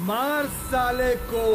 मार साले को।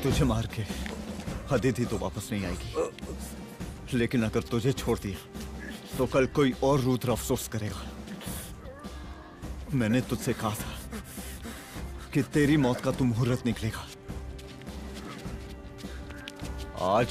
तुझे मार के अदिति तो वापस नहीं आएगी, लेकिन अगर तुझे छोड़ दिया तो कल कोई और रुद्र अफसोस करेगा। मैंने तुझसे कहा था कि तेरी मौत का तो मुहूर्त निकलेगा। आज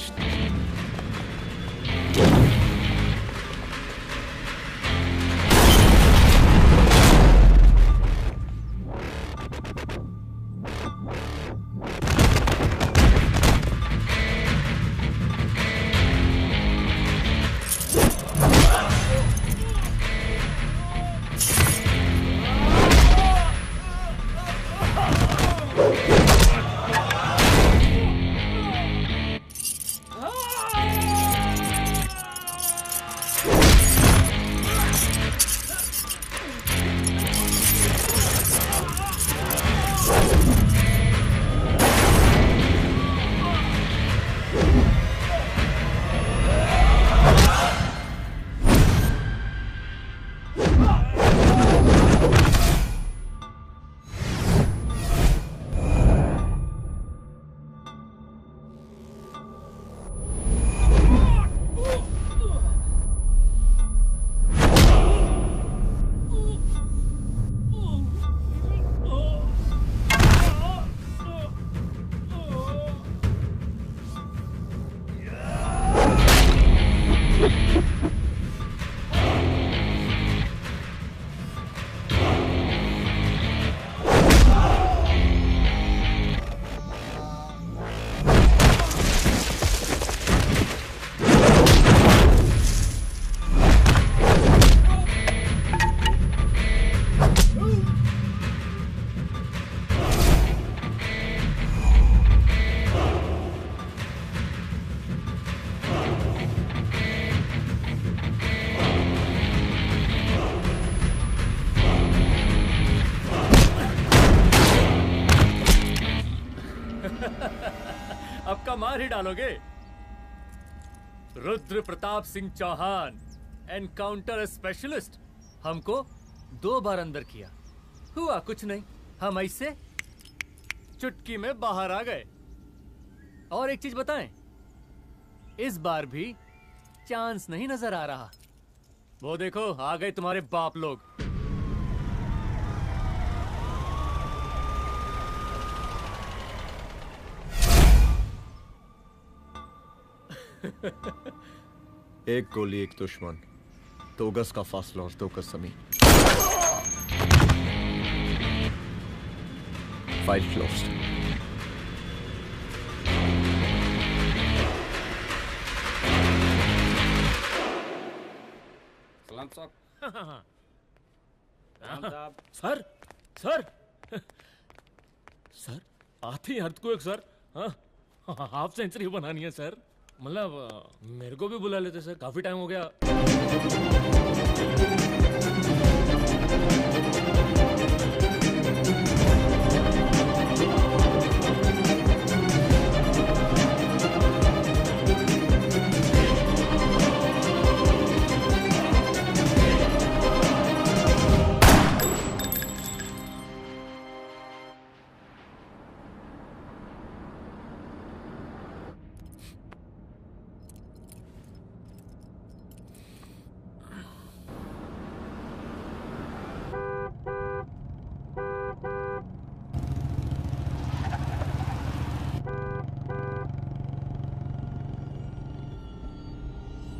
मार ही डालोगे। रुद्र प्रताप सिंह चौहान, एनकाउंटर स्पेशलिस्ट, हमको 2 बार अंदर किया, हुआ कुछ नहीं। हम ऐसे चुटकी में बाहर आ गए। और एक चीज बताएं, इस बार भी चांस नहीं नजर आ रहा। वो देखो आ गए तुम्हारे बाप लोग। एक गोली एक दुश्मन, 2 गज का फासला और 2 गज जमीन। File closed. सलाम साहब। सलाम साहब। सर सर सर आते ही अर्थक्वेक सर। हाँ हाफ सेंचुरी बनानी है सर। मतलब मेरे को भी बुला लेते सर, काफी टाइम हो गया।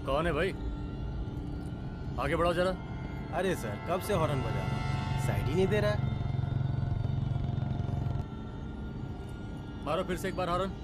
कौन है भाई? आगे बढ़ाओ जरा। अरे सर कब से हॉर्न बजा, साइड ही नहीं दे रहा। मारो फिर से एक बार हॉर्न।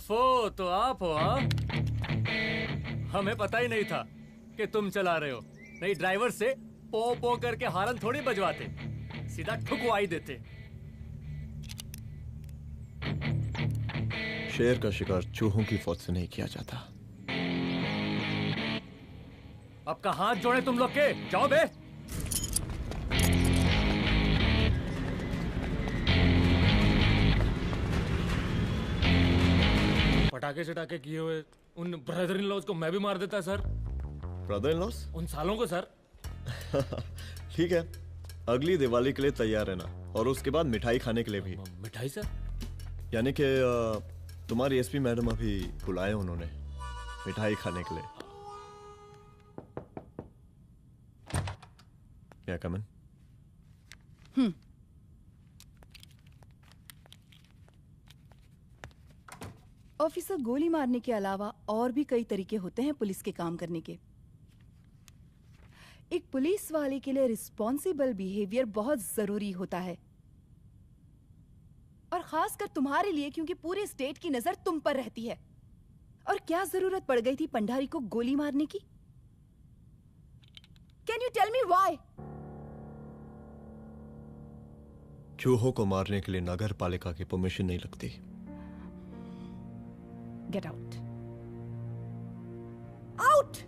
ओफो, तो आप हो हाँ? हमें पता ही नहीं था कि तुम चला रहे हो। नहीं ड्राइवर से पो पो करके हारन थोड़ी बजवाते, सीधा ठुकवाई देते। शेर का शिकार चूहों की फौज से नहीं किया जाता। आपका हाथ जोड़े तुम लोग के, जाओ बे। पटाखे चटाखे किए हुए उन ब्रदर इन लॉज को मैं भी मार देता सर। Brother in loss? उन सालों को सर। ठीक है, अगली दिवाली के लिए तैयार रहना, और उसके बाद मिठाई खाने के लिए भी। मिठाई सर? यानी कि तुम्हारी एसपी मैडम अभी बुलाए उन्होंने मिठाई खाने के लिए। क्या कमन? ऑफिसर, गोली मारने के अलावा और भी कई तरीके होते हैं पुलिस के काम करने के। एक पुलिस वाले के लिए रिस्पॉन्सिबल बिहेवियर बहुत जरूरी होता है, और खासकर तुम्हारे लिए, क्योंकि पूरे स्टेट की नजर तुम पर रहती है। और क्या जरूरत पड़ गई थी पंडारी को गोली मारने की? Can you tell me why? चूहों को मारने के लिए नगर पालिका की परमिशन नहीं लगती। Get out. Out!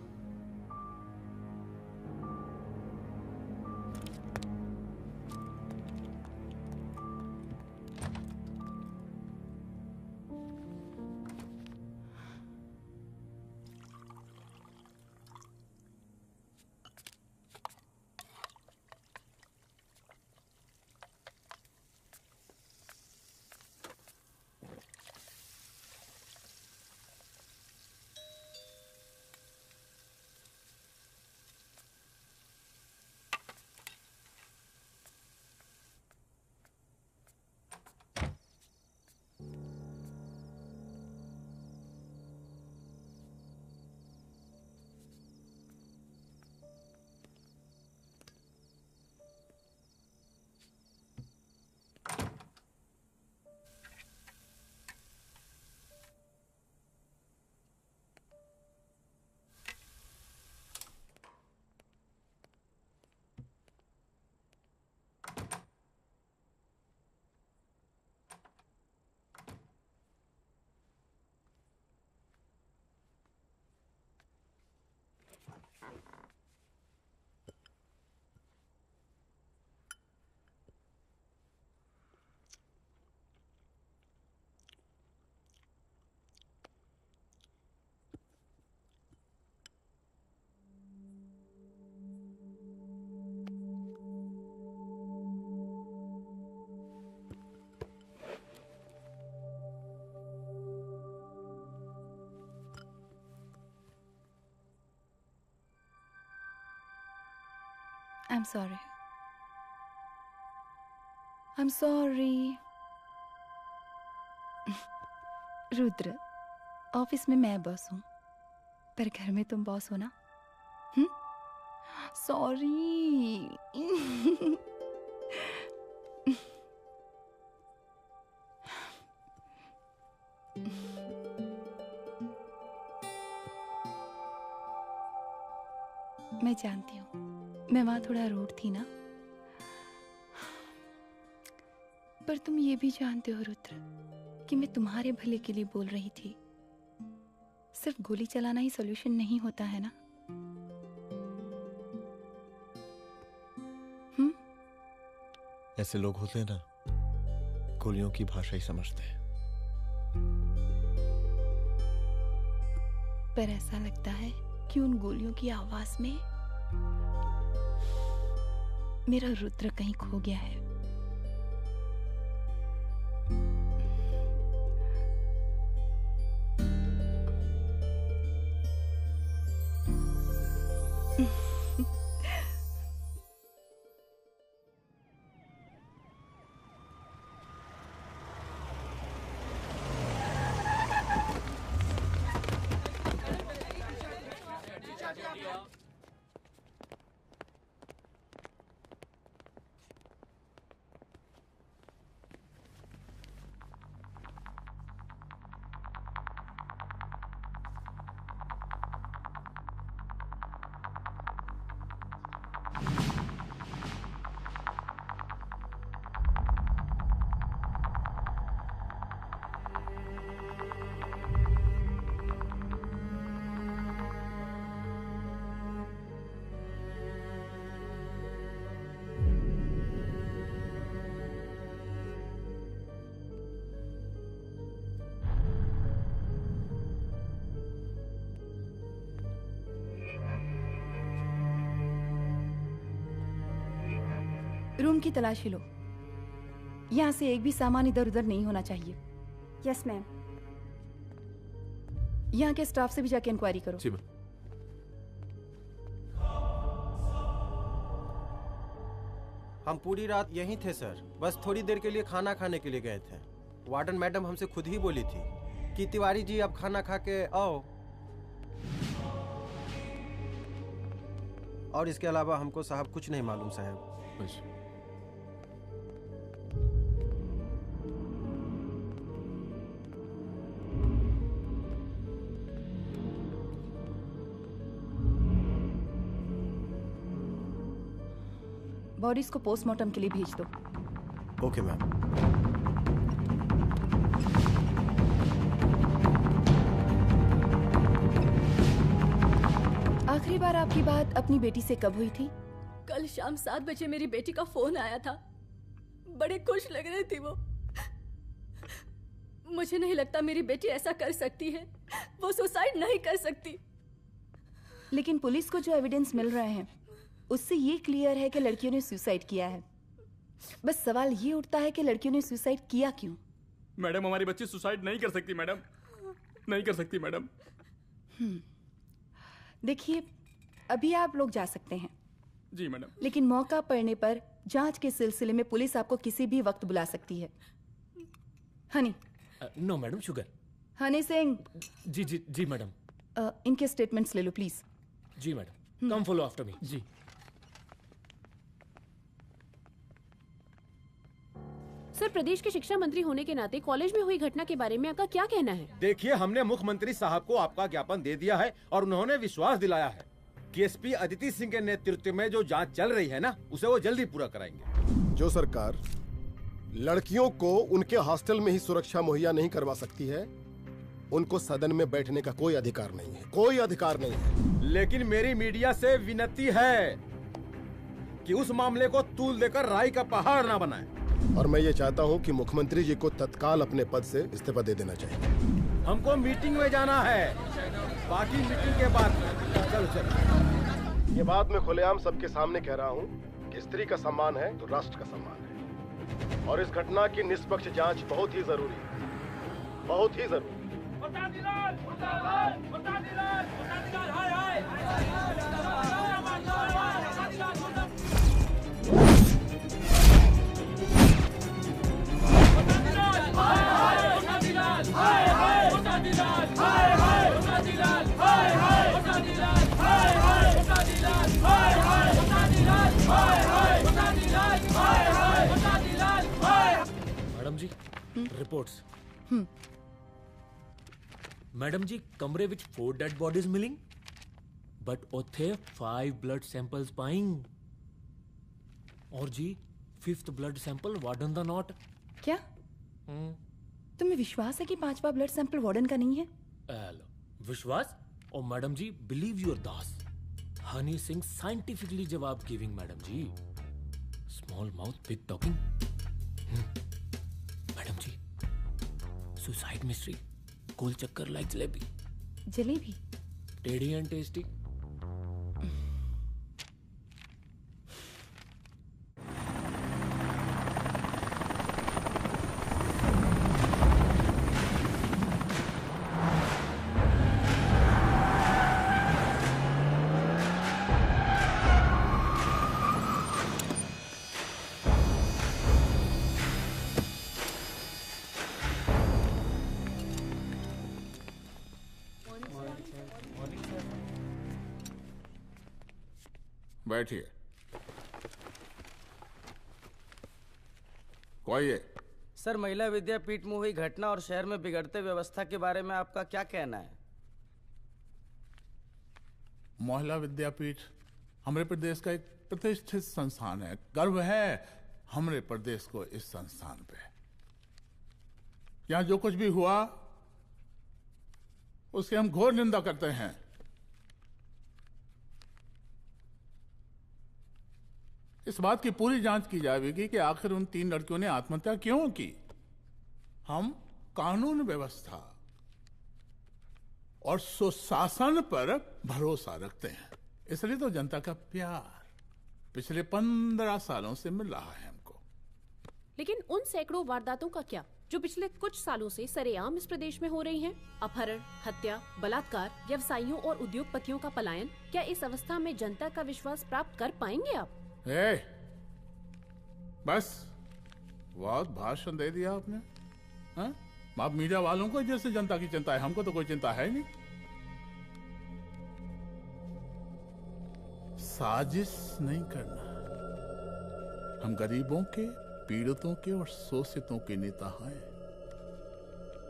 I'm sorry. I'm sorry. Rudra, office में मैं बॉस हूँ, पर घर में तुम बॉस हो ना? सॉरी। मैं जानती हूँ मैं वहां थोड़ा रूड थी ना, पर तुम ये भी जानते हो रुद्र कि मैं तुम्हारे भले के लिए बोल रही थी। सिर्फ गोली चलाना ही सॉल्यूशन नहीं होता है ना। ऐसे लोग होते हैं ना, गोलियों की भाषा ही समझते हैं। पर ऐसा लगता है कि उन गोलियों की आवाज में मेरा रुद्र कहीं खो गया है। रूम की तलाशी लो। यहाँ से एक भी सामान इधर उधर नहीं होना चाहिए। Yes ma'am. यहाँ के स्टाफ से भी जाके इंक्वायरी करो। जी मैम। हम पूरी रात यहीं थे सर, बस थोड़ी देर के लिए खाना खाने के लिए गए थे। वार्डन मैडम हमसे खुद ही बोली थी कि तिवारी जी आप खाना खा के आओ, और इसके अलावा हमको साहब कुछ नहीं मालूम साहब। बस। बॉडीज को पोस्टमार्टम के लिए भेज दो। Okay ma'am. आखिरी बार आपकी बात अपनी बेटी से कब हुई थी? कल शाम 7 बजे मेरी बेटी का फोन आया था। बड़े खुश लग रही थी वो। मुझे नहीं लगता मेरी बेटी ऐसा कर सकती है। वो सुसाइड नहीं कर सकती। लेकिन पुलिस को जो एविडेंस मिल रहे हैं उससे ये क्लियर है कि लड़कियों ने सुसाइड किया है। बस सवाल ये उठता है कि लड़कियों ने सुसाइड किया क्यों? मैडम हमारी बच्ची सुसाइड नहीं कर सकती मैडम, नहीं कर सकती मैडम। देखिए, अभी आप लोग जा सकते हैं। जी मैडम। लेकिन मौका पड़ने पर जांच के सिलसिले में पुलिस आपको किसी भी वक्त बुला सकती है। Honey. No madam, sugar. Honey Singh. जी जी जी मैडम। इनके स्टेटमेंट्स ले लो प्लीज। जी madam. Come follow after me. जी। सर, प्रदेश के शिक्षा मंत्री होने के नाते कॉलेज में हुई घटना के बारे में आपका क्या कहना है? देखिए, हमने मुख्यमंत्री साहब को आपका ज्ञापन दे दिया है और उन्होंने विश्वास दिलाया है कि एसपी अदिति सिंह के नेतृत्व में जो जांच चल रही है ना, उसे वो जल्दी पूरा कराएंगे। जो सरकार लड़कियों को उनके हॉस्टल में ही सुरक्षा मुहैया नहीं करवा सकती है, उनको सदन में बैठने का कोई अधिकार नहीं है, कोई अधिकार नहीं है। लेकिन मेरी मीडिया से विनती है कि उस मामले को तूल देकर राई का पहाड़ ना बनाए। और मैं ये चाहता हूँ कि मुख्यमंत्री जी को तत्काल अपने पद से इस्तीफा दे देना चाहिए। हमको मीटिंग में जाना है, बाकी मीटिंग के बाद। चलो चलो। ये बात मैं खुलेआम सबके सामने कह रहा हूँ कि स्त्री का सम्मान है तो राष्ट्र का सम्मान है, और इस घटना की निष्पक्ष जांच बहुत ही जरूरी है, बहुत ही जरूरी। मैडम जी, रिपोर्ट्स। मैडम जी, कमरे विच 4 डेड बॉडीज मिलिंग, बट उथे 5 ब्लड सैंपल्स पाइंग। और जी 5th ब्लड सैंपल वार्डन दा नॉट। क्या तुम्हें विश्वास है कि 5वां ब्लड सैंपल वार्डन का नहीं है? विश्वास? और मैडम जी, बिलीव योर दास। हनी सिंह साइंटिफिकली जवाब गिविंग मैडम जी। Small mouth big talking. Madam जी, सुसाइड मिस्ट्री, गोल चक्कर लाइक जलेबी। जलेबी टेढ़ी एंड टेस्टी। बैठिए। कोई है? सर, महिला विद्यापीठ में हुई घटना और शहर में बिगड़ते व्यवस्था के बारे में आपका क्या कहना है? महिला विद्यापीठ हमारे प्रदेश का एक प्रतिष्ठित संस्थान है। गर्व है हमारे प्रदेश को इस संस्थान पे। यहाँ जो कुछ भी हुआ उसकी हम घोर निंदा करते हैं। इस बात की पूरी जांच की जाएगी कि आखिर उन 3 लड़कियों ने आत्महत्या क्यों की। हम कानून व्यवस्था और सुशासन पर भरोसा रखते हैं, इसलिए तो जनता का पिछले 15 सालों से मिल रहा है हमको। लेकिन उन सैकड़ों वारदातों का क्या जो पिछले कुछ सालों से सरेआम इस प्रदेश में हो रही हैं? अपहरण, हत्या, बलात्कार, व्यवसायियों और उद्योगपतियों का पलायन। क्या इस अवस्था में जनता का विश्वास प्राप्त कर पाएंगे आप? बस बहुत भाषण दे दिया आपने। हाँ? आप मीडिया वालों को जैसे जनता की चिंता है, हमको तो कोई चिंता है नहीं। साजिश नहीं करना। हम गरीबों के, पीड़ितों के और शोषितों के नेता हैं।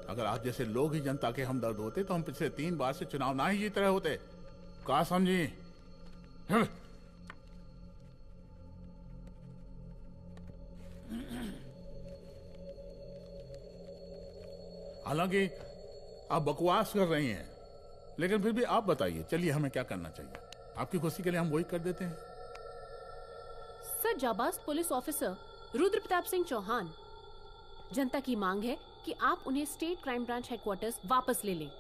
अगर आप जैसे लोग ही जनता के हमदर्द होते तो हम पिछले 3 बार से चुनाव ना ही जीत रहे होते। क्या समझी? हालांकि आप बकवास कर रही हैं, लेकिन फिर भी आप बताइए, चलिए हमें क्या करना चाहिए? आपकी खुशी के लिए हम वही कर देते हैं। सर, जाबाज पुलिस ऑफिसर रुद्र प्रताप सिंह चौहान, जनता की मांग है कि आप उन्हें स्टेट क्राइम ब्रांच हेडक्वार्टर्स वापस ले लें।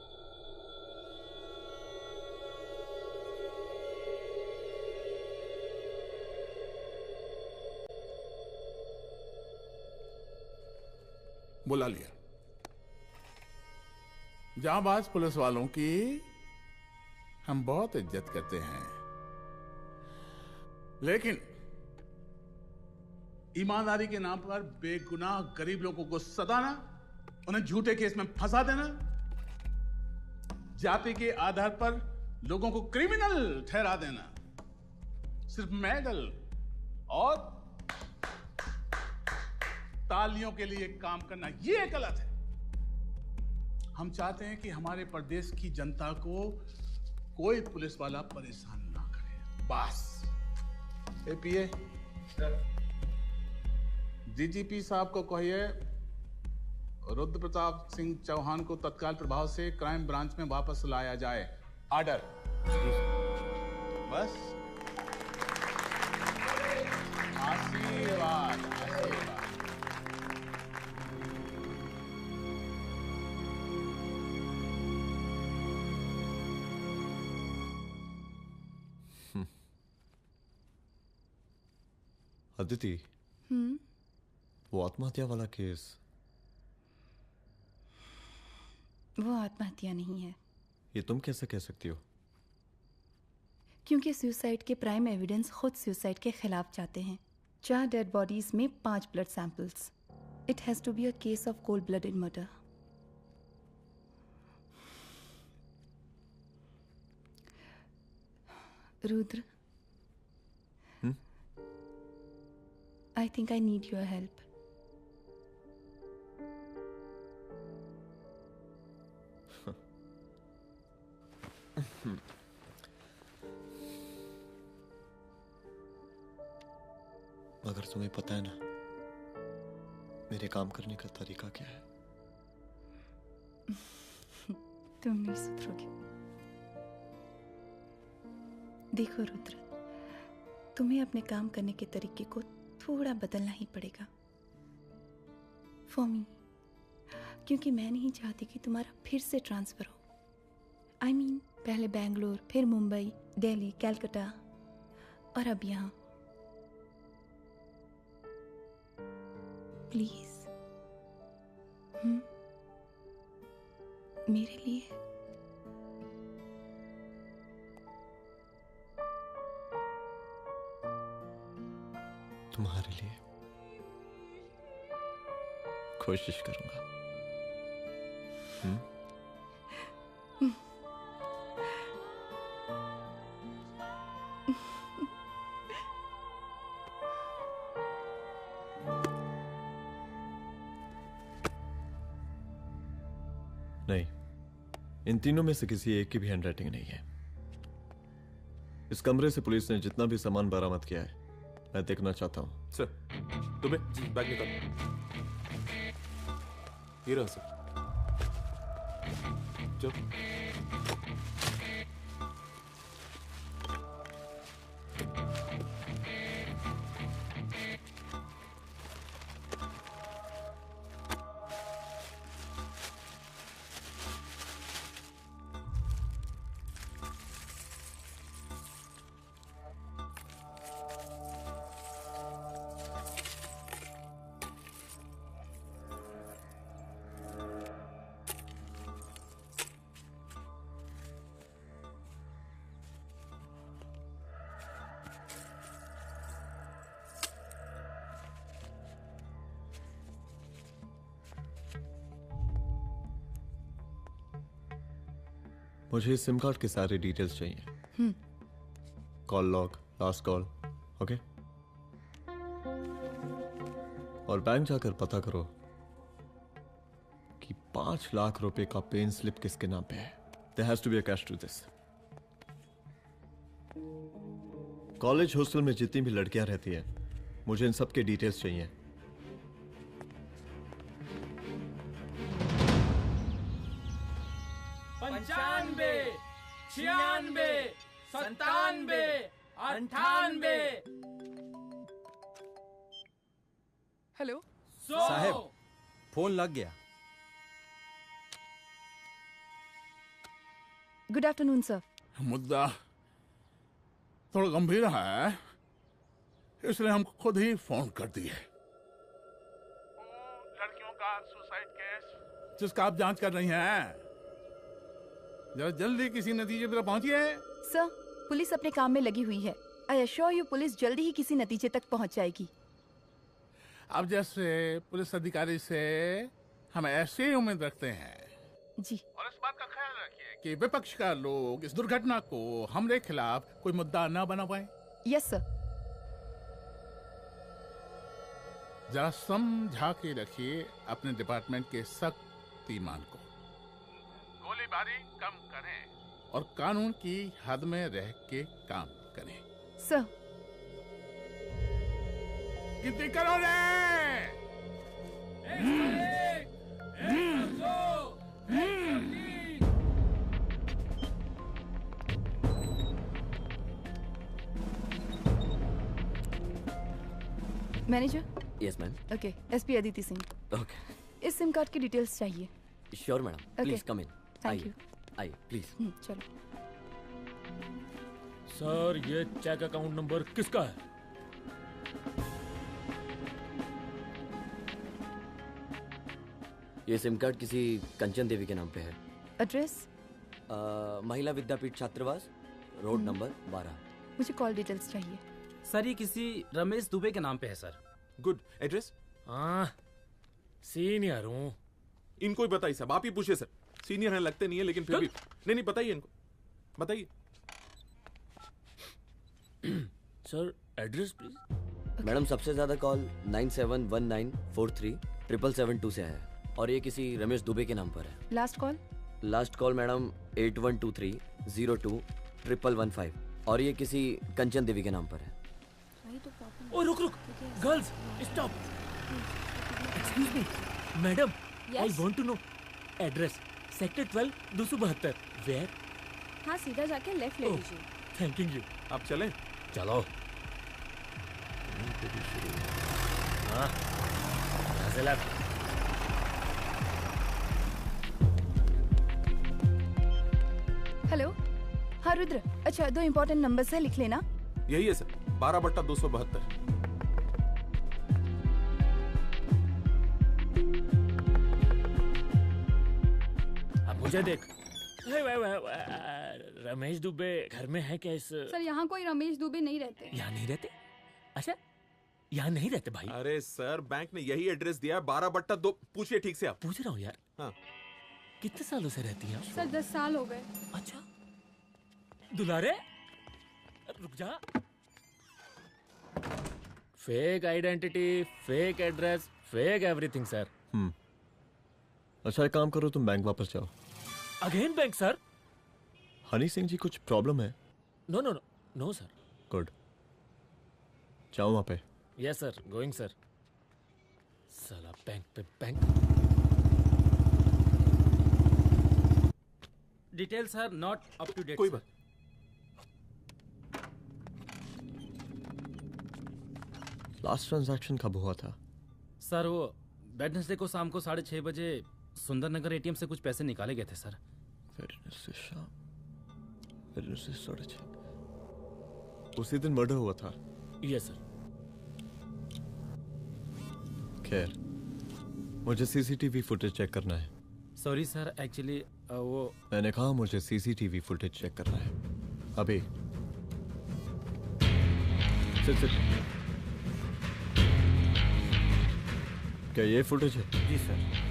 बुला लिया। जाबाज पुलिस वालों की हम बहुत इज्जत करते हैं, लेकिन ईमानदारी के नाम पर बेगुनाह गरीब लोगों को सताना, उन्हें झूठे केस में फंसा देना, जाति के आधार पर लोगों को क्रिमिनल ठहरा देना, सिर्फ मेडल और तालियों के लिए काम करना, ये गलत है। हम चाहते हैं कि हमारे प्रदेश की जनता को कोई पुलिस वाला परेशान ना करे, बस। एपीए डीजीपी साहब को कहिए रुद्र प्रताप सिंह चौहान को तत्काल प्रभाव से क्राइम ब्रांच में वापस लाया जाए। ऑर्डर। बस। आशीर्वाद, आशीर्वाद। अदिति, वो आत्महत्या वाला केस, वो आत्महत्या नहीं है। ये तुम कैसे कह सकती हो? क्योंकि सुसाइड के प्राइम एविडेंस खुद सुसाइड के खिलाफ जाते हैं। 4 डेड बॉडीज में 5 blood samples. It has to be a case of cold blooded murder. Rudra, I think I need your help. मगर तुम्हें पता है ना मेरे काम करने का तरीका क्या है? तुम नहीं सुधरोगे। देखो रुद्र, तुम्हें अपने काम करने के तरीके को थोड़ा बदलना ही पड़ेगा फॉर मी, क्योंकि मैं नहीं चाहती कि तुम्हारा फिर से ट्रांसफर हो। I mean, पहले बेंगलोर, फिर मुंबई, दिल्ली, कलकत्ता और अब यहाँ। प्लीज मेरे लिए। तुम्हारे लिए कोशिश करूंगा। नहीं, इन तीनों में से किसी एक की भी हैंडराइटिंग नहीं है। इस कमरे से पुलिस ने जितना भी सामान बरामद किया है, मैं देखना चाहता हूं। सर, तुम्हें बैग निकाल। ये रहा सर। चलो। मुझे इस सिम कार्ड के सारे डिटेल्स चाहिए। Call log, last call, okay? और बैंक जाकर पता करो कि 5 लाख रुपए का पेन स्लिप किसके नाम पे है। There has to be a cash to this. College hostel में जितनी भी लड़कियां रहती हैं, मुझे इन सब के डिटेल्स चाहिए। 95, 96, 97, 98। हेलो साहब, फोन लग गया। Good afternoon sir. मुद्दा थोड़ा गंभीर है, इसलिए हम खुद ही फोन कर दिए। लड़कियों का सुसाइड केस जिसका आप जांच कर रही हैं, जरा जल्दी किसी नतीजे पर पहुंचिए। सर, पुलिस अपने काम में लगी हुई है। आई एश्योर यू पुलिस जल्दी ही किसी नतीजे तक पहुंच जाएगी। अब जैसे पुलिस अधिकारी से हम ऐसे ही उम्मीद रखते हैं जी। और इस बात का ख्याल रखिए कि विपक्ष का लोग इस दुर्घटना को हमरे खिलाफ कोई मुद्दा न बना पाए। Yes sir. जरा समझा के रखिए अपने डिपार्टमेंट के शक्तिमान को। गोलीबारी कम करें और कानून की हद में रह के काम करें। सर। कितनी करो रे? Manager. Yes ma'am. Okay, SP Aditi Singh. Okay. इस सिम कार्ड की डिटेल्स चाहिए। Sure madam, please come in. Thank you. आइए प्लीज। चलो। सर, ये चेक अकाउंट नंबर किसका है? ये सिम कार्ड किसी कंचन देवी के नाम पे है। एड्रेस? महिला विद्यापीठ छात्रावास, रोड नंबर 12। मुझे कॉल डिटेल्स चाहिए। सर, ये किसी रमेश दुबे के नाम पे है सर। गुड। एड्रेस? हाँ, सीनियर हूँ। इनको ही बताइए साहब, आप ही पूछिए सर। सीनियर हैं लगते नहीं है, लेकिन फिर भी नहीं बताइए इनको, बताइए। Sir, address please. मैडम, सबसे ज्यादा कॉल 9719437772 से है और ये किसी रमेश दुबे के नाम पर है। Last call? Last call madam 8123021115 और ये किसी कंचन देवी के नाम पर है। ओ रुक, girls stop. Excuse me madam, I want to know address. Sector 12 272। Where? हाँ, सीधा जाके लेफ्ट ले लीजिए। Thank you. आप चलें? चलो। हाँ, यहाँ से लेफ्ट। हेलो। हाँ रुद्र, अच्छा 2 इम्पोर्टेंट नंबर्स है, लिख लेना। यही है सर, 12/272। अब मुझे देख। रमेश दुबे घर में है क्या? इस सर, यहाँ कोई रमेश दुबे नहीं रहते। यहाँ नहीं रहते? अच्छा, यहाँ नहीं रहते भाई। अरे सर, बैंक ने यही एड्रेस दिया है, 12/2। पूछिए ठीक से आप। पूछ रहा हूँ यार। हाँ। कितने सालों से रहती हैं? सर 10 साल हो गए। अच्छा। दुलारे रुक जा। Fake identity, fake address, fake everything sir. अच्छा, एक काम करो, तुम बैंक वापस जाओ। Again bank sir? Honey Singh ji, कुछ प्रॉब्लम है? No no no no sir. Good, जाओ वहां पे। Yes sir, going sir. साला बैंक पे bank. Details are not up to date. कोई बात। लास्ट ट्रांजैक्शन कब हुआ था? सर, वो वेडनेसडे को शाम को 6:30 बजे सुंदरनगर एटीएम से कुछ पैसे निकाले गए थे सर। वेडनेसडे शाम, वेडनेसडे 6:30। उसी दिन मर्डर हुआ था? Yes sir. खैर, मुझे सीसीटीवी फुटेज चेक करना है। सॉरी सर, एक्चुअली वो मैंने कहा मुझे सीसीटीवी फुटेज चेक करना है अभी। सिट। क्या ये फुटेज है? जी सर।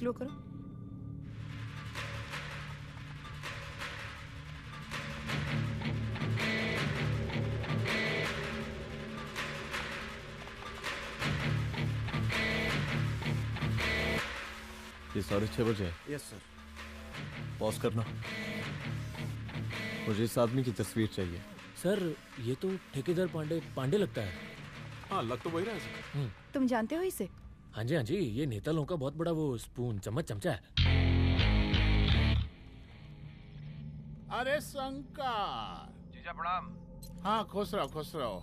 स्लो करो। ये 6:30 बजे। Yes sir. पॉज करना। मुझे इस आदमी की तस्वीर चाहिए। सर ये तो ठेकेदार पांडे लगता है। हाँ लग तो वही रहा है सर। तुम जानते हो इसे? हाँ जी, ये नेता लोगों का बहुत बड़ा वो स्पून चमचा है। अरे शंकर। जीजा प्रणाम। हाँ खुश रहो।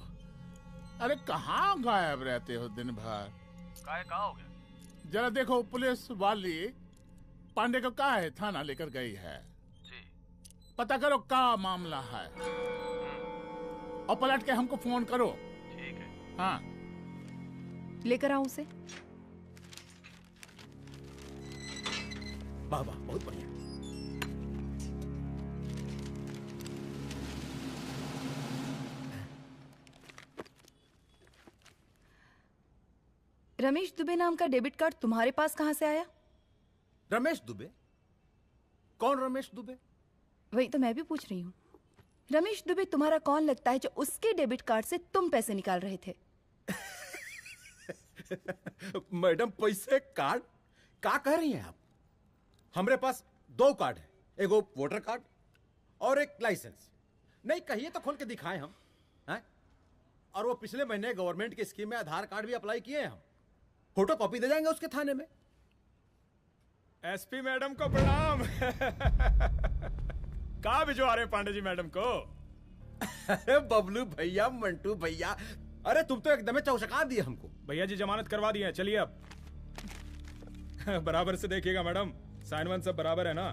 अरे कहाँ गायब रहते हो दिन भर? कहाँ हो गया? जरा देखो पुलिस वाली पांडे को कहा है थाना लेकर गई है। जी। पता करो क्या मामला है और पलट के हमको फोन करो। ठीक है। हाँ लेकर आऊं उसे? वाह बहुत बढ़िया। रमेश दुबे नाम का डेबिट कार्ड तुम्हारे पास कहां से आया? रमेश दुबे? कौन रमेश दुबे? वही तो मैं भी पूछ रही हूँ। रमेश दुबे तुम्हारा कौन लगता है जो उसके डेबिट कार्ड से तुम पैसे निकाल रहे थे? मैडम पैसे कार्ड क्या कह रही हैं आप? हमारे पास 2 कार्ड है, एक वोटर कार्ड और एक लाइसेंस। नहीं कहिए तो खोल के दिखाएं हम हैं? और वो पिछले महीने गवर्नमेंट की स्कीम में आधार कार्ड भी अप्लाई किए हैं हम। फोटो कॉपी दे जाएंगे उसके थाने में। एसपी मैडम को प्रणाम। कहाँ भिजवा रहे पांडे जी मैडम को? अरे बबलू भैया, मंटू भैया, अरे तुम तो एकदम चौसका दिए हमको। भैया जी जमानत करवा दिए हैं, चलिए अब। बराबर से देखिएगा मैडम, साइन वन सब बराबर है ना?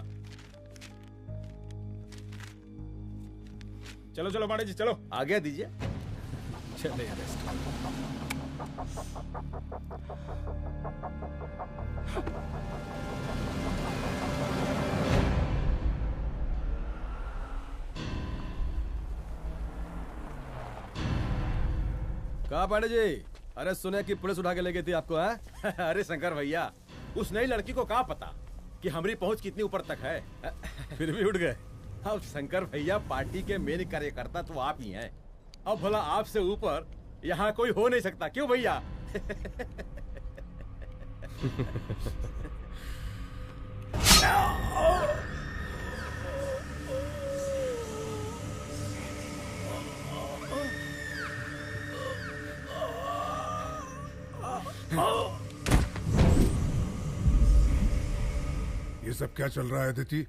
चलो चलो पांडे जी चलो। आगे दीजिए। चले अरेस्ट। कहा पांडे जी? अरे सुने कि पुलिस उठा के ले गई थी आपको है? अरे शंकर भैया, उस नई लड़की को क्या पता कि हमारी पहुंच कितनी ऊपर तक है। फिर भी उठ गए। अब शंकर भैया पार्टी के मेन कार्यकर्ता तो आप ही हैं। अब भला आपसे ऊपर यहाँ कोई हो नहीं सकता, क्यों भैया? ये सब क्या चल रहा है अदिति?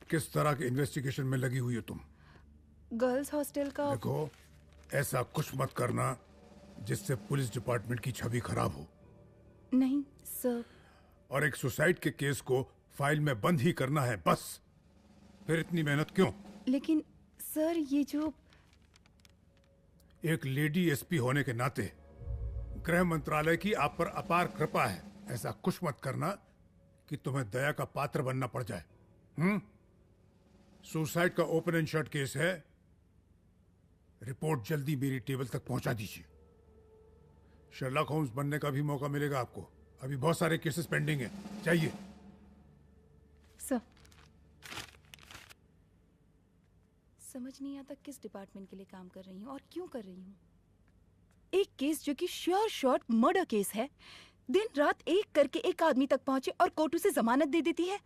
किस तरह के इन्वेस्टिगेशन में लगी हुई हो तुम? गर्ल्स हॉस्टल का। देखो ऐसा कुछ मत करना जिससे पुलिस डिपार्टमेंट की छवि खराब हो। नहीं सर। और एक सुसाइड के केस को फाइल में बंद ही करना है बस। फिर इतनी मेहनत क्यों? लेकिन सर ये जो एक लेडी एसपी होने के नाते गृह मंत्रालय की आप पर अपार कृपा है। ऐसा कुछ मत करना कि तुम्हें दया का पात्र बनना पड़ जाए। सुसाइड का ओपन एंड शट केस है। रिपोर्ट जल्दी मेरी टेबल तक पहुंचा दीजिए। शर्लॉक होम्स बनने का भी मौका मिलेगा आपको। अभी बहुत सारे केसेस पेंडिंग हैं। चाहिए सर। समझ नहीं आता किस डिपार्टमेंट के लिए काम कर रही हूँ और क्यों कर रही हूँ। एक केस जो कि श्योर शॉट मर्डर केस है, दिन रात एक करके एक आदमी तक पहुंचे और कोर्ट उसे जमानत दे देती है।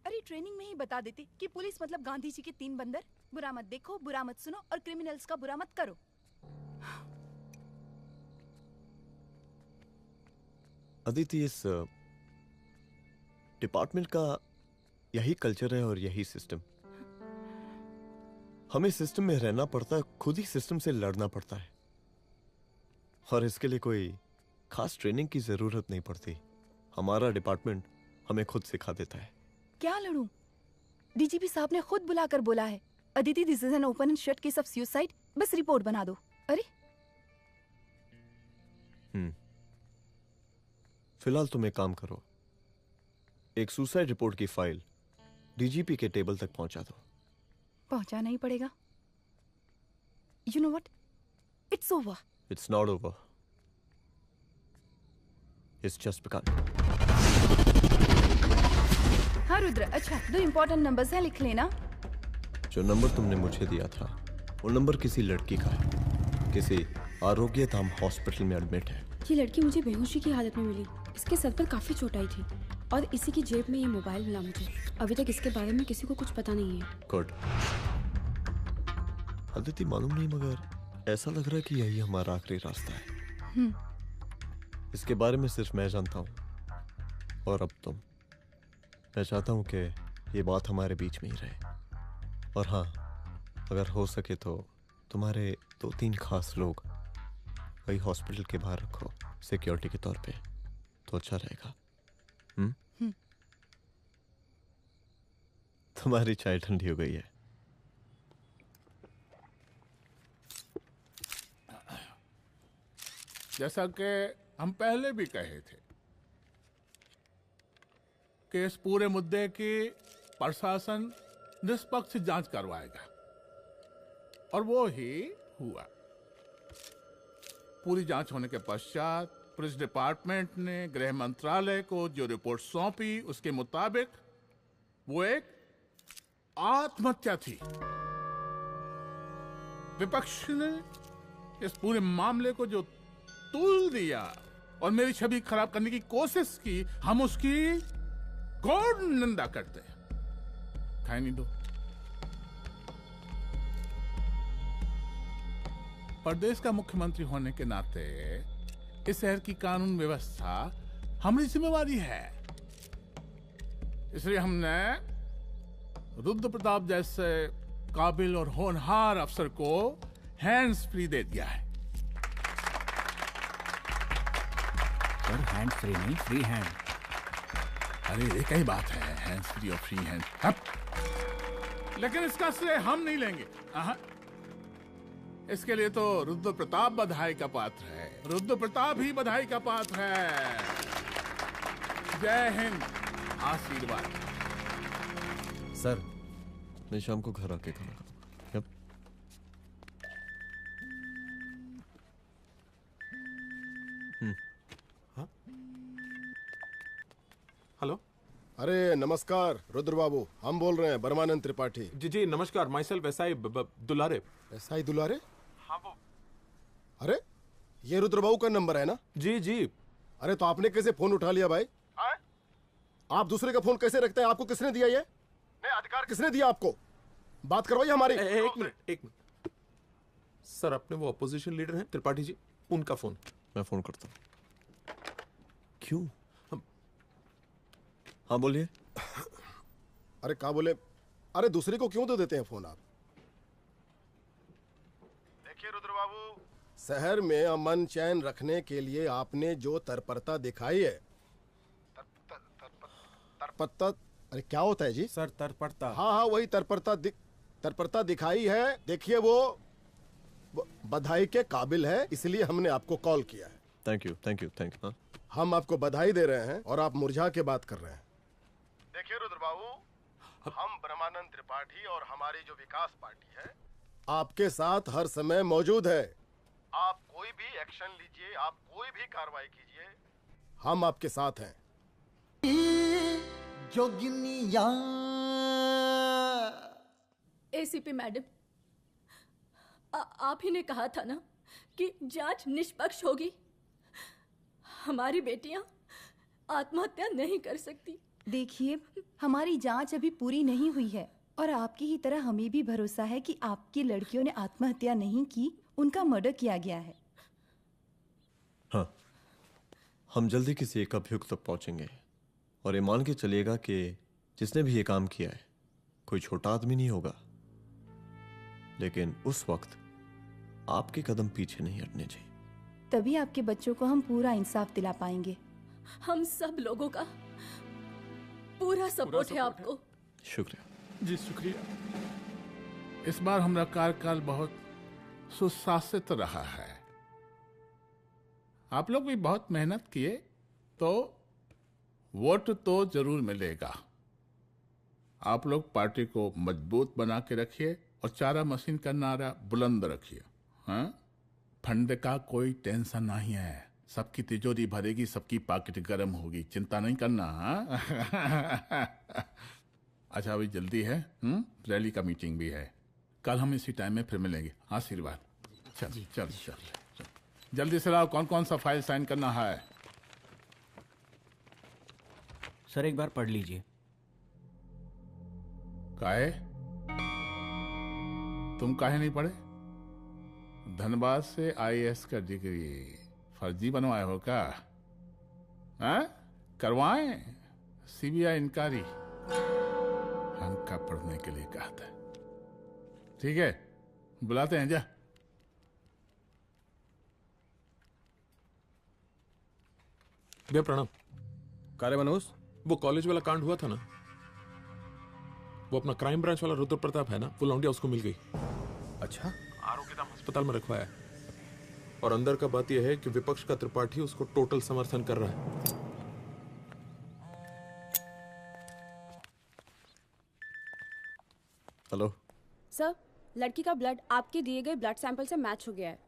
अरे ट्रेनिंग में ही बता देती कि पुलिस मतलब गांधी जी के 3 बंदर। बुरा मत देखो, बुरा मत सुनो और क्रिमिनल्स का बुरा मत करो। अदिति, इस डिपार्टमेंट का यही कल्चर है और यही सिस्टम। हमें सिस्टम में रहना पड़ता है, खुद ही सिस्टम से लड़ना पड़ता है। और इसके लिए कोई खास ट्रेनिंग की जरूरत नहीं पड़ती। हमारा डिपार्टमेंट हमें खुद सिखा देता है। क्या लड़ूं? डीजीपी साहब ने खुद बुलाकर बोला है, Aditi this is an open and shut case of suicide, बस रिपोर्ट बना दो। अरे फिलहाल तुम एक काम करो, एक सुसाइड रिपोर्ट की फाइल डीजीपी के टेबल तक पहुंचा दो। पहुंचाना ही पड़ेगा। You know what, it's over. It's not over. इस चेस्ट पे कान। हाँ रुद्र, अच्छा 2 इम्पोर्टेंट नंबर्स हैं, लिख लेना। जो नंबर तुमने मुझे दिया था वो नंबर किसी लड़की का है, किसी आरोग्य धाम हॉस्पिटल में एडमिट है। ये लड़की मुझे बेहोशी की हालत में मिली। इसके सर पर काफी चोट आई थी और इसी की जेब में ये मोबाइल मिला मुझे। अभी तक इसके बारे में किसी को कुछ पता नहीं है। गुड। अदिति मालूम नहीं, मगर ऐसा लग रहा है कि यही हमारा आखिरी रास्ता है। इसके बारे में सिर्फ मैं जानता हूँ और अब तुम। मैं चाहता हूँ कि ये बात हमारे बीच में ही रहे। और हाँ, अगर हो सके तो तुम्हारे 2-3 खास लोग वही हॉस्पिटल के बाहर रखो सिक्योरिटी के तौर पे, तो अच्छा रहेगा। तुम्हारी चाय ठंडी हो गई है। जैसा कि हम पहले भी कहे थे कि इस पूरे मुद्दे की प्रशासन निष्पक्ष जांच करवाएगा, और वो ही हुआ। पूरी जांच होने के पश्चात पुलिस डिपार्टमेंट ने गृह मंत्रालय को जो रिपोर्ट सौंपी उसके मुताबिक वो एक आत्महत्या थी। विपक्ष ने इस पूरे मामले को जो तूल दिया और मेरी छवि खराब करने की कोशिश की, हम उसकी घोर निंदा करते हैं। खाए नहीं दो। प्रदेश का मुख्यमंत्री होने के नाते इस शहर की कानून व्यवस्था हमारी जिम्मेवारी है। इसलिए हमने रुद्र प्रताप जैसे काबिल और होनहार अफसर को हैंड्स फ्री दे दिया है। सर हैंड फ्री नहीं, फ्री हैंड। अरे एक ही बात है, हैंड्स फ्री और फ्री हैंड। लेकिन इसका श्रेय हम नहीं लेंगे। इसके लिए तो रुद्र प्रताप बधाई का पात्र है। रुद्र प्रताप ही बधाई का पात्र है। जय हिंद। आशीर्वाद। सर, मैं शाम को घर आके खाना खाऊंगा। यप। हेलो। अरे नमस्कार रुद्र बाबू, हम बोल रहे हैं परमानंद त्रिपाठी। जी जी नमस्कार। My self SI Dulare. SI दुलारे? हाँ वो। अरे ये रुद्र बाबू का नंबर है ना? जी जी। अरे तो आपने कैसे फोन उठा लिया भाई? आप दूसरे का फोन कैसे रखते हैं? आपको किसने दिया ये? नहीं, अधिकार किसने दिया आपको? बात करवाइए हमारी। एक मिनट। सर, अपने वो अपोजिशन लीडर हैं त्रिपाठी जी, उनका फोन। मैं फोन करता हूँ। क्यों? हाँ बोलिए। अरे क्या बोले? अरे दूसरे को क्यों तो देते हैं फोन आप? देखिए रुद्र बाबू, शहर में अमन चैन रखने के लिए आपने जो तत्परता दिखाई है। तत्परता? अरे क्या होता है जी? सर तत्परता। हाँ वही तत्परता दिखाई है। देखिए वो बधाई के काबिल है, इसलिए हमने आपको कॉल किया है। Thank you. हम आपको बधाई दे रहे हैं और आप मुरझा के बात कर रहे हैं। देखिए रुद्र बाबू, हम ब्रह्मानंद त्रिपाठी और हमारी जो विकास पार्टी है आपके साथ हर समय मौजूद है। आप कोई भी एक्शन लीजिए, आप कोई भी कार्रवाई कीजिए, हम आपके साथ हैं। जोगिनिया। एसीपी मैडम, आप ही ने कहा था ना कि जांच निष्पक्ष होगी। हमारी बेटियां आत्महत्या नहीं कर सकती। देखिए, हमारी जांच अभी पूरी नहीं हुई है और आपकी ही तरह हमें भी भरोसा है कि आपकी लड़कियों ने आत्महत्या नहीं की, उनका मर्डर किया गया है। हाँ, हम जल्दी किसी एक अभियुक्त तक पहुंचेंगे और ये मान के चलिएगा कि जिसने भी ये काम किया है कोई छोटा आदमी नहीं होगा। लेकिन उस वक्त आपके कदम पीछे नहीं हटने चाहिए। तभी आपके बच्चों को हम पूरा इंसाफ दिला पाएंगे। हम सब लोगों का पूरा सपोर्ट है आपको। शुक्रिया जी, शुक्रिया। इस बार हमारा कार्यकाल बहुत सुशासित रहा है। आप लोग भी बहुत मेहनत किए तो वोट तो जरूर मिलेगा। आप लोग पार्टी को मजबूत बना के रखिए और चारा मशीन का नारा बुलंद रखिए। हाँ, फंड का कोई टेंशन नहीं है, सबकी तिजोरी भरेगी, सबकी पॉकेट गर्म होगी, चिंता नहीं करना। हाँ? अच्छा अभी जल्दी है, रैली का मीटिंग भी है, कल हम इसी टाइम में फिर मिलेंगे। आशीर्वाद। चल चल चल चल जल्दी से लाओ, कौन कौन सा फाइल साइन करना है। सर एक बार पढ़ लीजिए। काहे? तुम काहे नहीं पढ़े? धनबाद से आईएएस का डिग्री फर्जी बनवाए हो क्या? हाँ? करवाएं सीबीआई इंक्वायरी। हमका पढ़ने के लिए कहा था। ठीक है, बुलाते हैं जा। भैया प्रणाम। कार्य मनोज, वो कॉलेज वाला कांड हुआ था ना, वो अपना क्राइम ब्रांच वाला रुद्र प्रताप है ना, वो लौंडिया उसको मिल गई। अच्छा? आरोपी दाम अस्पताल में रखवाया है, और अंदर का बात यह है कि विपक्ष का त्रिपाठी उसको टोटल समर्थन कर रहा है। हेलो सर, लड़की का ब्लड आपके दिए गए ब्लड सैंपल से मैच हो गया है।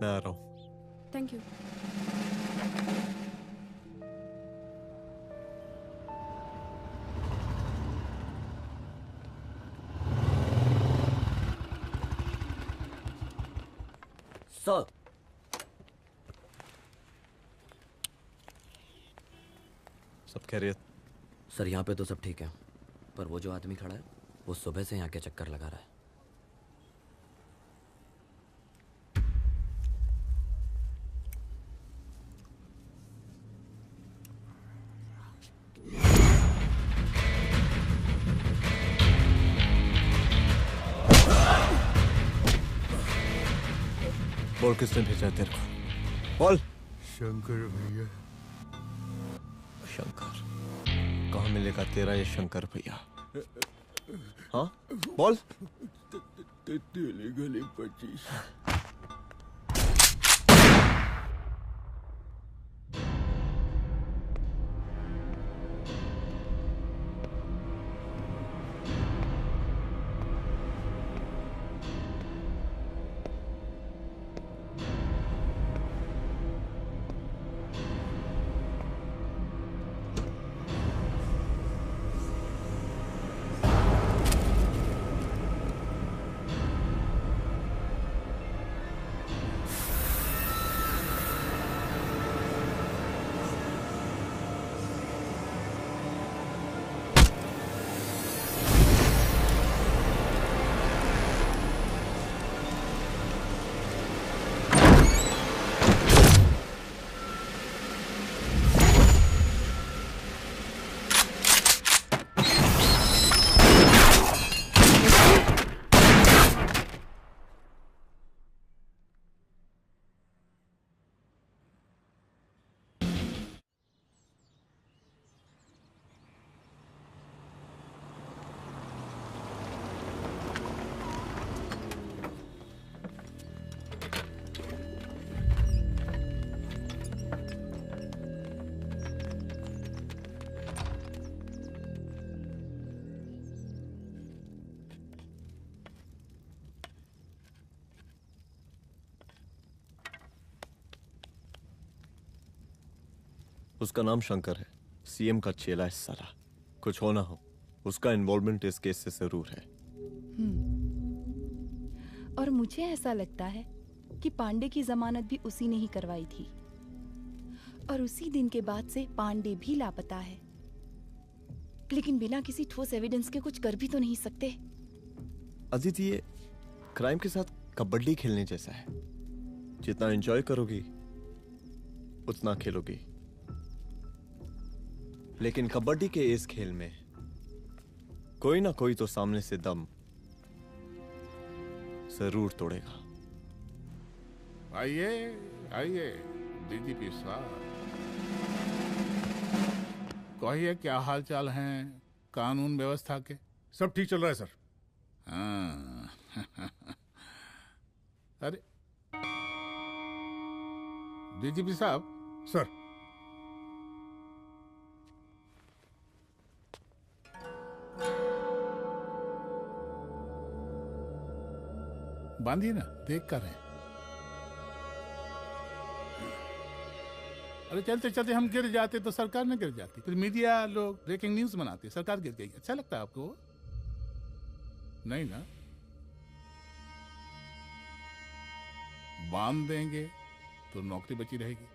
मैं आ रहा हूँ। Thank you. सर, सब खैरियत? सर यहाँ पे तो सब ठीक है, पर वो जो आदमी खड़ा है वो सुबह से यहाँ के चक्कर लगा रहा है। बोल किसने भेजा है तेरे को? बोल। शंकर भैया। शंकर? कहाँ मिलेगा तेरा ये शंकर भैया? हाँ बोल। तेली गली 25। उसका नाम शंकर है, सीएम का चेला है साला। कुछ हो ना हो, उसका इन्वॉल्वमेंट इस केस से जरूर है। और मुझे ऐसा लगता है कि पांडे की जमानत भी उसी ने ही करवाई थी, और उसी दिन के बाद से पांडे भी लापता है। लेकिन बिना किसी ठोस एविडेंस के कुछ कर भी तो नहीं सकते। अदिति, ये क्राइम के साथ कबड्डी खेलने जैसा है। जितना एंजॉय करोगी उतना खेलोगी, लेकिन कबड्डी के इस खेल में कोई ना कोई तो सामने से दम जरूर तोड़ेगा। आइए आइए डीजीपी साहब, कहिए क्या हाल चाल हैं कानून व्यवस्था के? सब ठीक चल रहा है सर। हाँ। अरे डीजीपी साहब। सर। बांधिए ना, देख कर है। अरे चलते चलते हम गिर जाते तो सरकार न गिर जाती, फिर मीडिया लोग ब्रेकिंग न्यूज बनाते, सरकार गिर गई। अच्छा लगता है आपको? नहीं ना? बांध देंगे तो नौकरी बची रहेगी।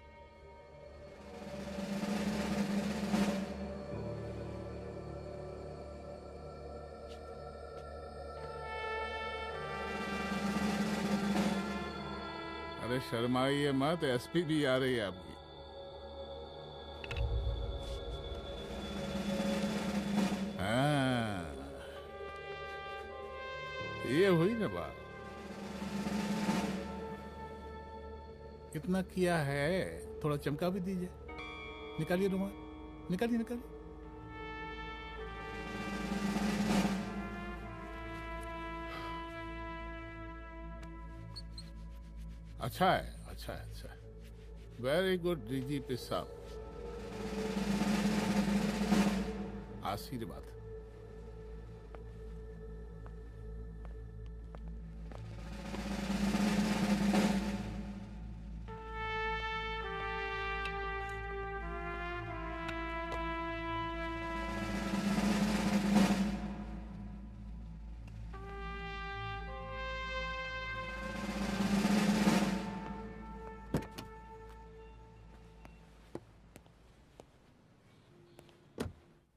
अरे शर्माइए मत, एसपी भी आ रही है आपकी। हाँ, ये हुई ना बात। कितना किया है, थोड़ा चमका भी दीजिए। निकालिए रुमाल, निकालिए निकालिए। अच्छा है, अच्छा है, अच्छा है। वेरी गुड डीजीपी साहब, आशीर्वाद।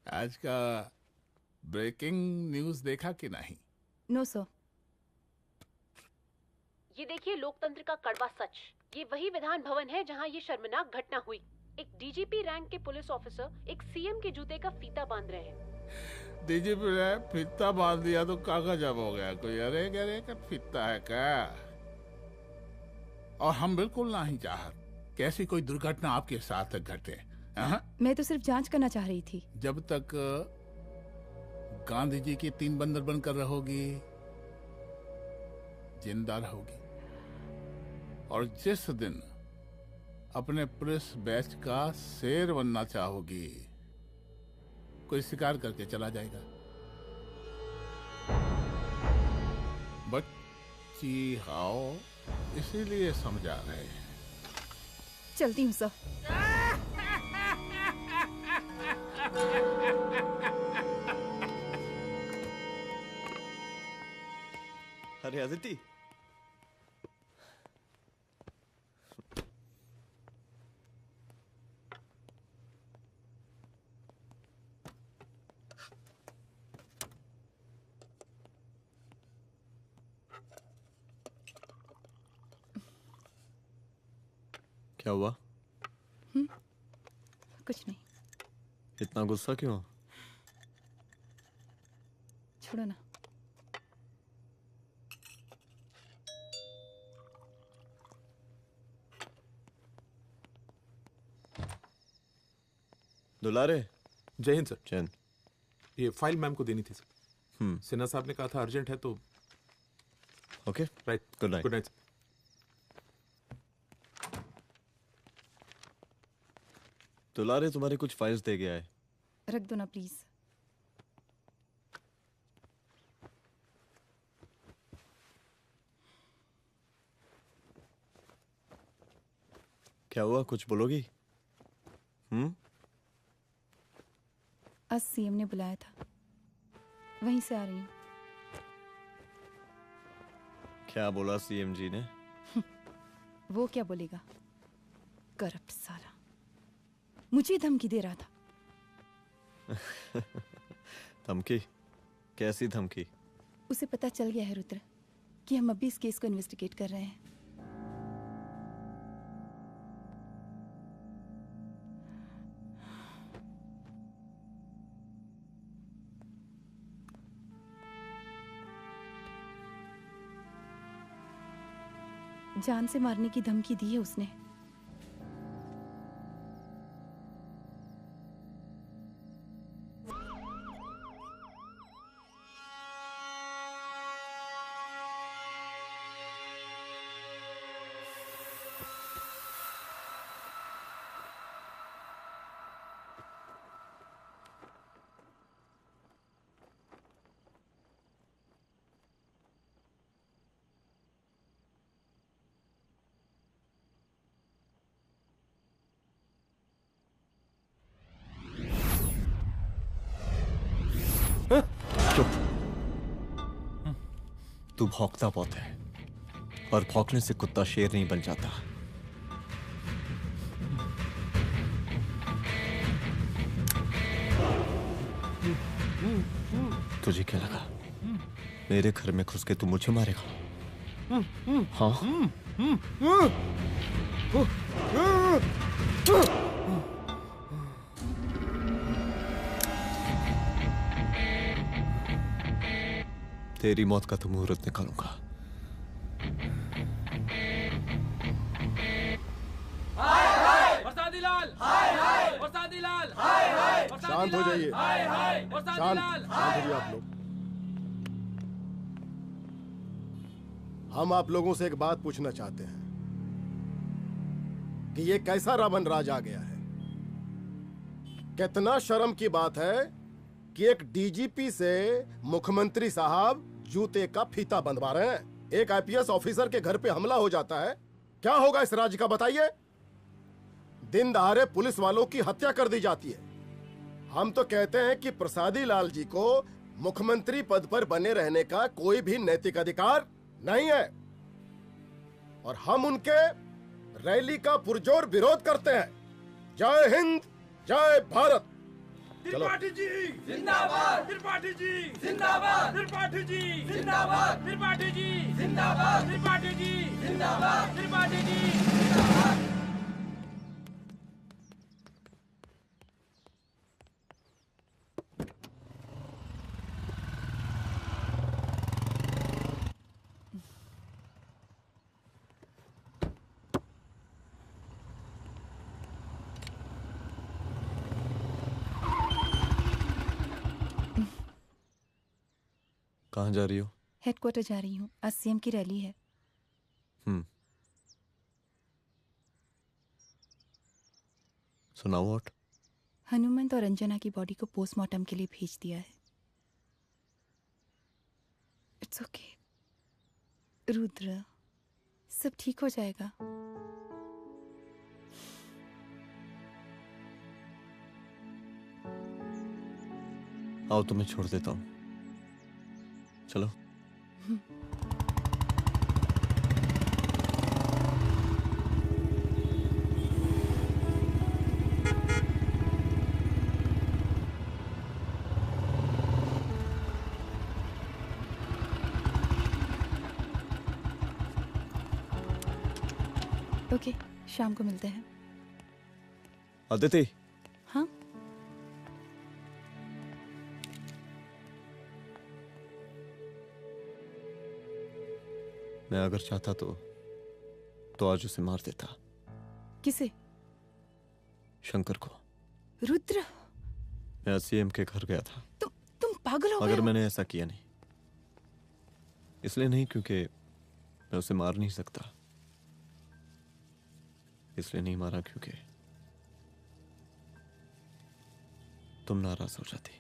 आज का ब्रेकिंग न्यूज देखा कि नहीं? No sir. ये देखिए लोकतंत्र का कड़वा सच। ये वही विधान भवन है जहां ये शर्मनाक घटना हुई। एक डीजीपी रैंक के पुलिस ऑफिसर एक सीएम के जूते का फीता बांध रहे हैं। डीजीपी ने फीता बांध दिया तो कागज अब हो गया कोई? अरे गरे का फीता है क्या? और हम बिल्कुल नहीं चाहते कि ऐसी कोई दुर्घटना आपके साथ घटे। मैं तो सिर्फ जांच करना चाह रही थी। जब तक गांधी जी की 3 बंदर बनकर रहोगी, जिंदा रहोगी। और जिस दिन अपने पुलिस बैच का शेर बनना चाहोगी, कोई शिकार करके चला जाएगा। बच्ची हाओ, इसीलिए समझा रहे हैं। चलती हूँ सर। अरे अदिति, क्या हुआ? कुछ नहीं। इतना गुस्सा क्यों? छोड़ो ना। दुलारे। जय हिंद सर। जय हिंद। ये फाइल मैम को देनी थी सर। सिन्हा साहब ने कहा था अर्जेंट है तो। Okay, right. Good night. Good night. दुलारे तुम्हारी कुछ फाइल्स दे गया है। रख दो ना प्लीज। क्या हुआ, कुछ बोलोगी? आज सीएम ने बुलाया था, वहीं से आ रही हूँ। क्या बोला सीएम जी ने? वो क्या बोलेगा, करप्ट साला, मुझे धमकी दे रहा था। धमकी? कैसी धमकी? उसे पता चल गया है रुद्र कि हम अभी इस केस को इन्वेस्टिगेट कर रहे हैं। जान से मारने की धमकी दी है उसने। चुप। तू भौंकता बहुत है और भौंकने से कुत्ता शेर नहीं बन जाता। तुझे क्या लगा मेरे घर में घुस के तू मुझे मारेगा? हाँ? तेरी मौत का तो मुहूर्त निकालूंगा। शांत हो जाइए। शांत हो जाइए आप लोग। हम आप लोगों से एक बात पूछना चाहते हैं कि ये कैसा रावण राज आ गया है? कितना शर्म की बात है कि एक डीजीपी से मुख्यमंत्री साहब जूते का फीता बंधवा रहे हैं। एक आईपीएस ऑफिसर के घर पे हमला हो जाता है, क्या होगा इस राज्य का बताइए? दिन दहाड़े पुलिस वालों की हत्या कर दी जाती है। हम तो कहते हैं कि प्रसादी लाल जी को मुख्यमंत्री पद पर बने रहने का कोई भी नैतिक अधिकार नहीं है और हम उनके रैली का पुरजोर विरोध करते हैं। जय हिंद, जय भारत। त्रिपाठी जी जिंदाबाद, त्रिपाठी जी जिंदाबाद, त्रिपाठी जी जिंदाबाद, त्रिपाठी जी जिंदाबाद, त्रिपाठी जी जिंदाबाद, त्रिपाठी जी जिंदाबाद। कहाँ जा रही हो? हेडक्वार्टर जा रही हूँ, आज सीएम की रैली है। सुनाओ व्हाट? हनुमंत और अंजना की बॉडी को पोस्टमार्टम के लिए भेज दिया है। इट्स ओके रुद्र, सब ठीक हो जाएगा। आओ तुम्हें छोड़ देता हूँ, चलो। ओके, शाम को मिलते हैं। अदिति। हाँ? मैं अगर चाहता तो आज उसे मार देता। किसे? शंकर को। रुद्र, मैं सीएम के घर गया था। तुम पागल हो गए मगर हो? मैंने ऐसा किया नहीं। इसलिए नहीं क्योंकि मैं उसे मार नहीं सकता। इसलिए नहीं मारा क्योंकि तुम नाराज हो जाती।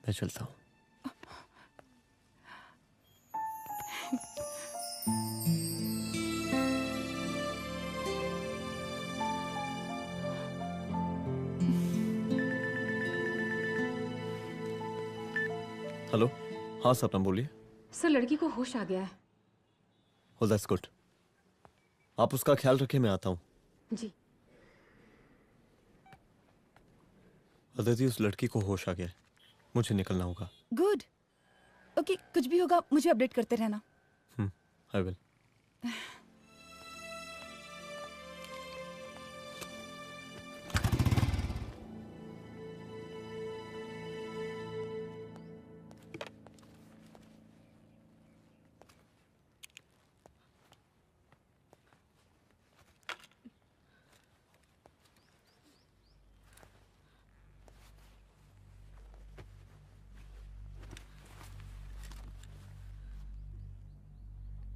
मैं चलता हूं। हेलो, हाँ सपना बोलिए। सर, लड़की को होश आ गया है। Oh, that's good. आप उसका ख्याल रखिए, मैं आता हूँ। जी। अदिति, उस लड़की को होश आ गया है, मुझे निकलना होगा। गुड। ओके, कुछ भी होगा मुझे अपडेट करते रहना। I will.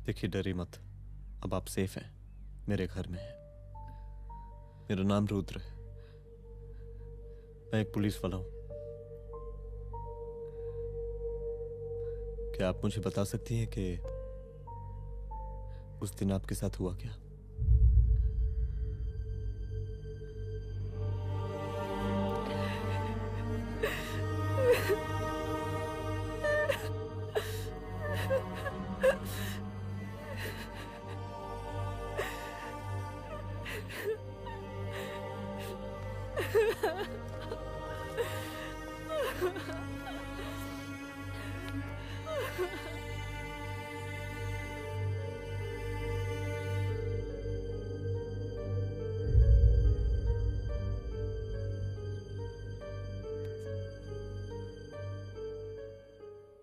देखिए, डरिए मत। अब आप सेफ हैं, मेरे घर में हैं। मेरा नाम रुद्र है, मैं एक पुलिस वाला हूं। क्या आप मुझे बता सकती हैं कि उस दिन आपके साथ हुआ क्या?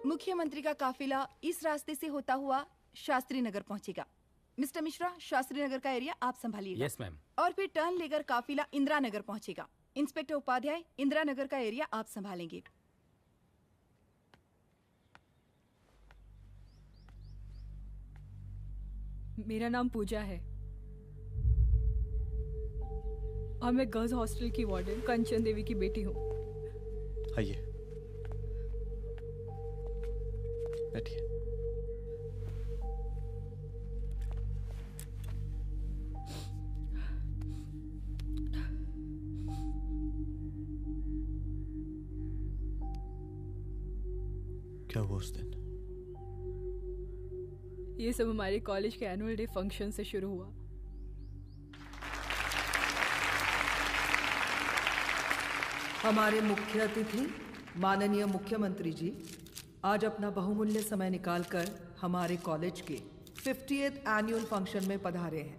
मुख्यमंत्री का काफिला इस रास्ते से होता हुआ शास्त्री नगर पहुंचेगा। मिस्टर मिश्रा, शास्त्री नगर का एरिया आप संभालिएगा। Yes ma'am. और फिर टर्न लेकर काफिला इंदिरा नगर पहुंचेगा। इंस्पेक्टर उपाध्याय, इंदिरा नगर का एरिया आप संभालेंगे। मेरा नाम पूजा है और मैं गर्ल्स हॉस्टल की वार्डन कंचन देवी की बेटी हूँ। आइए, बैठिए। क्या हुआ उस दिन? ये सब हमारे कॉलेज के एनुअल डे फंक्शन से शुरू हुआ। हमारे मुख्य अतिथि माननीय मुख्यमंत्री जी आज अपना बहुमूल्य समय निकालकर हमारे कॉलेज के 50th एनुअल फंक्शन में पधारे हैं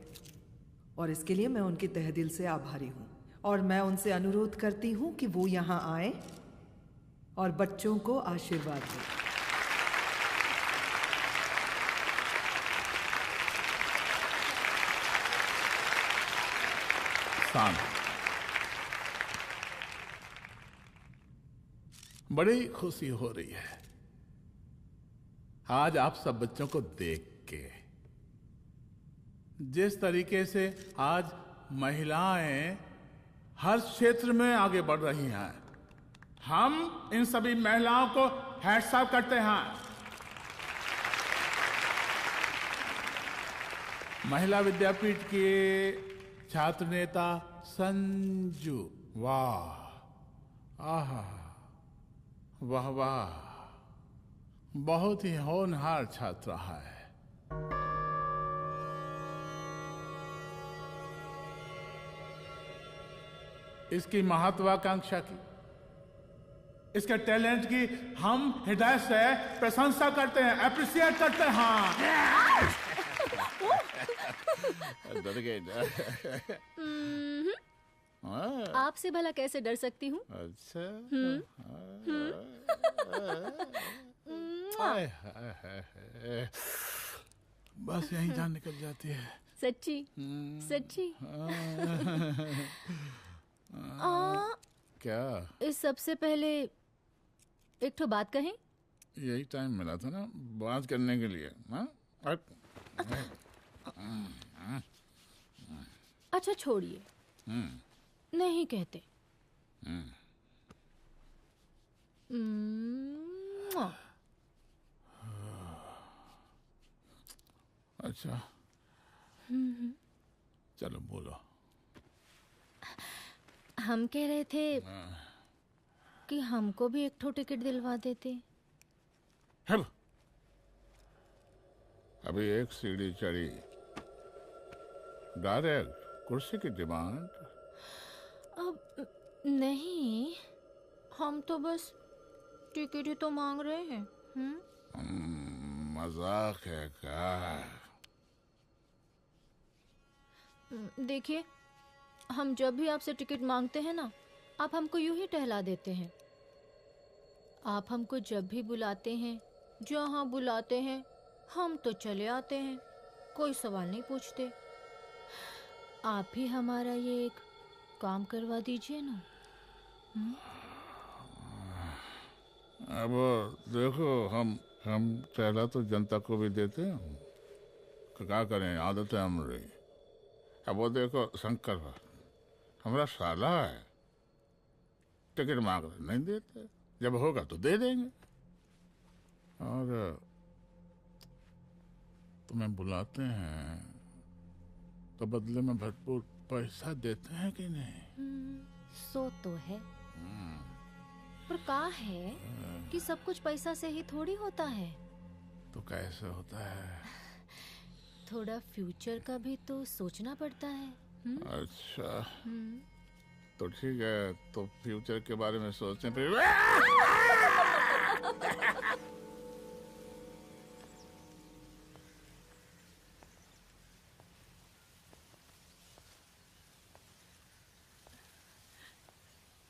और इसके लिए मैं उनके तहे दिल से आभारी हूँ और मैं उनसे अनुरोध करती हूँ कि वो यहाँ आए और बच्चों को आशीर्वाद दें। बड़ी खुशी हो रही है आज आप सब बच्चों को देख के। जिस तरीके से आज महिलाएं हर क्षेत्र में आगे बढ़ रही हैं, हम इन सभी महिलाओं को हैट्स ऑफ करते हैं। महिला विद्यापीठ के छात्र नेता संजू, वाह, आहा, वाह वाह, बहुत ही होनहार छात्र है। इसकी महत्वाकांक्षा की, इसके टैलेंट की हम हृदय से प्रशंसा करते हैं, अप्रिशिएट करते हैं। डर गए ना? आपसे भला कैसे डर सकती हूँ? अच्छा। बस यही जान निकल जाती है। सच्ची सच्ची। क्या? इस सबसे पहले एक ठो बात कहें? यही टाइम मिला था ना बात करने के लिए। अच्छा छोड़िए, नहीं कहते। अच्छा चलो बोलो। हम कह रहे थे कि हमको भी एक ठो टिकट दिलवा देते। अभी एक सीढ़ी चढ़ी, डायरेक्ट कुर्सी की डिमांड। अब नहीं, हम तो बस टिकट ही तो मांग रहे हैं। मजाक है क्या? देखिए, हम जब भी आपसे टिकट मांगते हैं ना, आप हमको यूं ही टहला देते हैं। आप हमको जब भी बुलाते हैं, जहाँ बुलाते हैं, हम तो चले आते हैं, कोई सवाल नहीं पूछते। आप भी हमारा ये एक काम करवा दीजिए ना। अब देखो, हम टहला तो जनता को भी देते हैं, क्या करें, आदत है हमारी। अब वो देखो शंकर हमारा साला है, टिकट मांग रहे नहीं देते, जब होगा तो दे देंगे। और तुम्हें बुलाते हैं तो बदले में भरपूर पैसा देते हैं कि नहीं? सो तो है, पर का है कि सब कुछ पैसा से ही थोड़ी होता है। तो कैसे होता है? थोड़ा फ्यूचर का भी तो सोचना पड़ता है। अच्छा, तो ठीक है, तो फ्यूचर के बारे में सोचने पे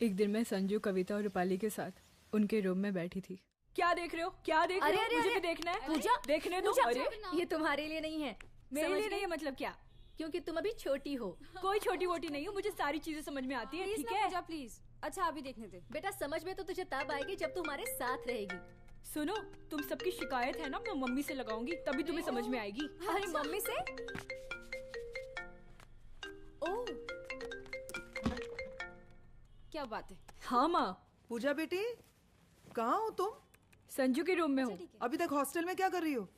एक दिन मैं संजू, कविता और रूपाली के साथ उनके रूम में बैठी थी। क्या देख रहे हो? क्या देख रहे हो? मुझे भी देखना है। पूजा, देखने दो। अरे ये तुम्हारे लिए नहीं है। मेरे लिए नहीं है मतलब क्या? क्योंकि तुम अभी छोटी हो। कोई छोटी वोटी नहीं हूँ, मुझे सारी चीजें समझ में आती है। ठीक है पूजा प्लीज। अच्छा अभी देखने दे। बेटा समझ में तो तुझे तब आएगी जब तू हमारे साथ रहेगी। सुनो, तुम सबकी शिकायत है ना, मैं मम्मी से लगाऊंगी, तभी तुम्हें समझ में आएगी। अरे मम्मी से? ओह क्या बात है। हाँ माँ। पूजा बेटी, कहाँ हो तुम? संजू के रूम में हूँ। अभी तक हॉस्टल में क्या कर रही हो?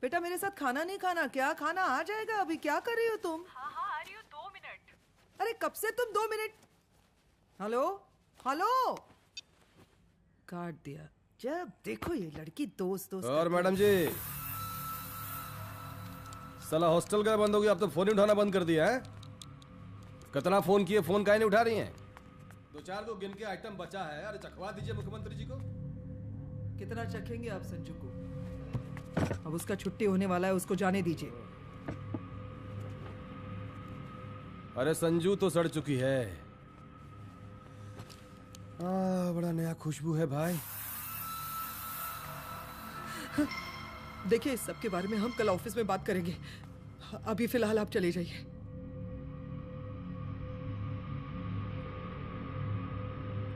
बेटा मेरे साथ खाना नहीं खाना क्या? खाना आ जाएगा, अभी क्या कर रही हो तुम? हाँ हाँ आ रही हूँ, 2 मिनट। अरे कब से तुम 2 मिनट? हेलो हेलो, काट दिया। जब देखो ये लड़की दोस्त दोस्त। और मैडम जी, साला हॉस्टल का बंद हो गया, अब तो फोन ही उठाना बंद कर दिया है। कितना फोन किए, फोन काहे नहीं उठा रही हैं? 2-4 को गिन के आइटम बचा है, अरे चखवा दीजिए मुख्यमंत्री जी को। कितना चखेंगे आप संजू को? अब उसका छुट्टी होने वाला है, उसको जाने दीजिए। अरे संजू तो सड़ चुकी है। बड़ा नया खुशबू है भाई। देखिए इस सब के बारे में हम कल ऑफिस में बात करेंगे, अभी फिलहाल आप चले जाइए।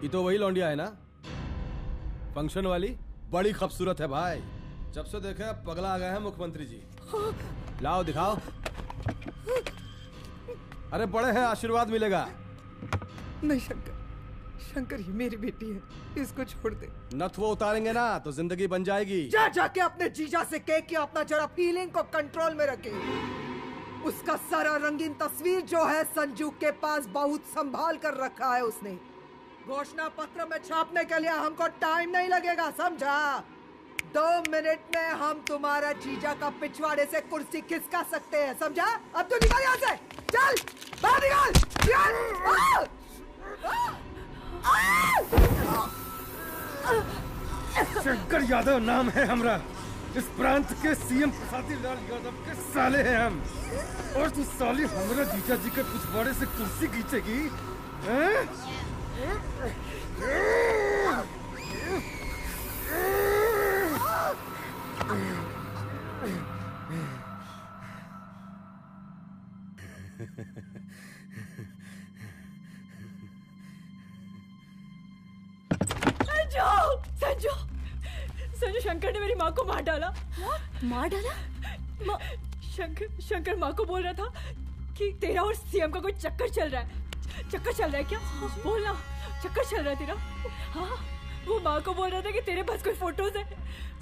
ये तो वही लौंडिया है ना, फंक्शन वाली? बड़ी खूबसूरत है भाई, जब से देखे पगला आ गए हैं मुख्यमंत्री जी। लाओ दिखाओ। अरे बड़े हैं, आशीर्वाद मिलेगा। नहीं शंकर, शंकर ये मेरी बेटी है, इसको छोड़ दे। नथ वो उतारेंगे ना तो जिंदगी बन जाएगी। जा जाके अपने जीजा से कह के अपना जरा फीलिंग को कंट्रोल में रखे। उसका सारा रंगीन तस्वीर जो है संजू के पास बहुत संभाल कर रखा है उसने। घोषणा पत्र में छापने के लिए हमको टाइम नहीं लगेगा, समझा? 2 मिनट में हम तुम्हारा जीजा का पिछवाड़े से कुर्सी खिसका सकते हैं, समझा? अब तो निकल यहाँ से, चल बाहर निकल। शंकर यादव नाम है हमरा, इस प्रांत के सीएम प्रसादी लाल यादव के साले हैं हम। और तू साली हमरा जीजा जी के पिछवाड़े से कुर्सी खींचेगी? संजू, संजू शंकर ने मेरी माँ को मार डाला। मार डाला? शंकर माँ को बोल रहा था कि तेरा और सीएम का कोई चक्कर चल रहा है। चक्कर चल रहा है क्या? बोलना, चक्कर चल रहा है तेरा? हाँ, वो माँ को बोल रहा था कि तेरे पास कोई फोटोज है।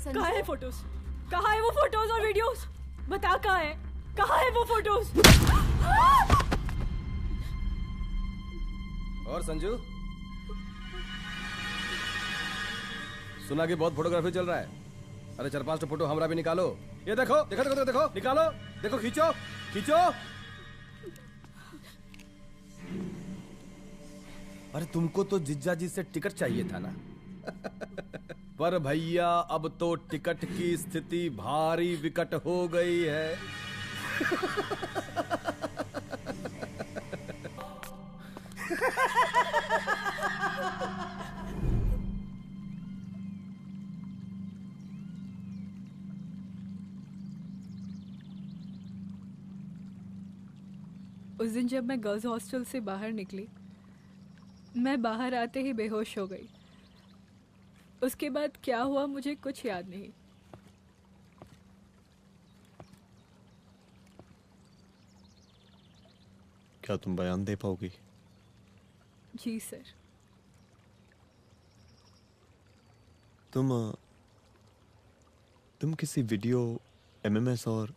कहाँ है फोटोज? कहाँ है वो फोटोज और वीडियोस? बता कहाँ है? कहाँ है वो फोटोज? और संजू, सुना कि बहुत फोटोग्राफी चल रहा है। अरे 4-5 फोटो हमरा भी निकालो। ये देखो देखो देखो देखो, निकालो, देखो, खींचो खींचो। अरे तुमको तो जिज्जा जी से टिकट चाहिए था ना। पर भैया अब तो टिकट की स्थिति भारी विकट हो गई है। उस दिन जब मैं गर्ल्स हॉस्टल से बाहर निकली, मैं बाहर आते ही बेहोश हो गई। उसके बाद क्या हुआ मुझे कुछ याद नहीं। क्या तुम बयान दे पाओगी? जी सर। तुम किसी वीडियो, एमएमएस और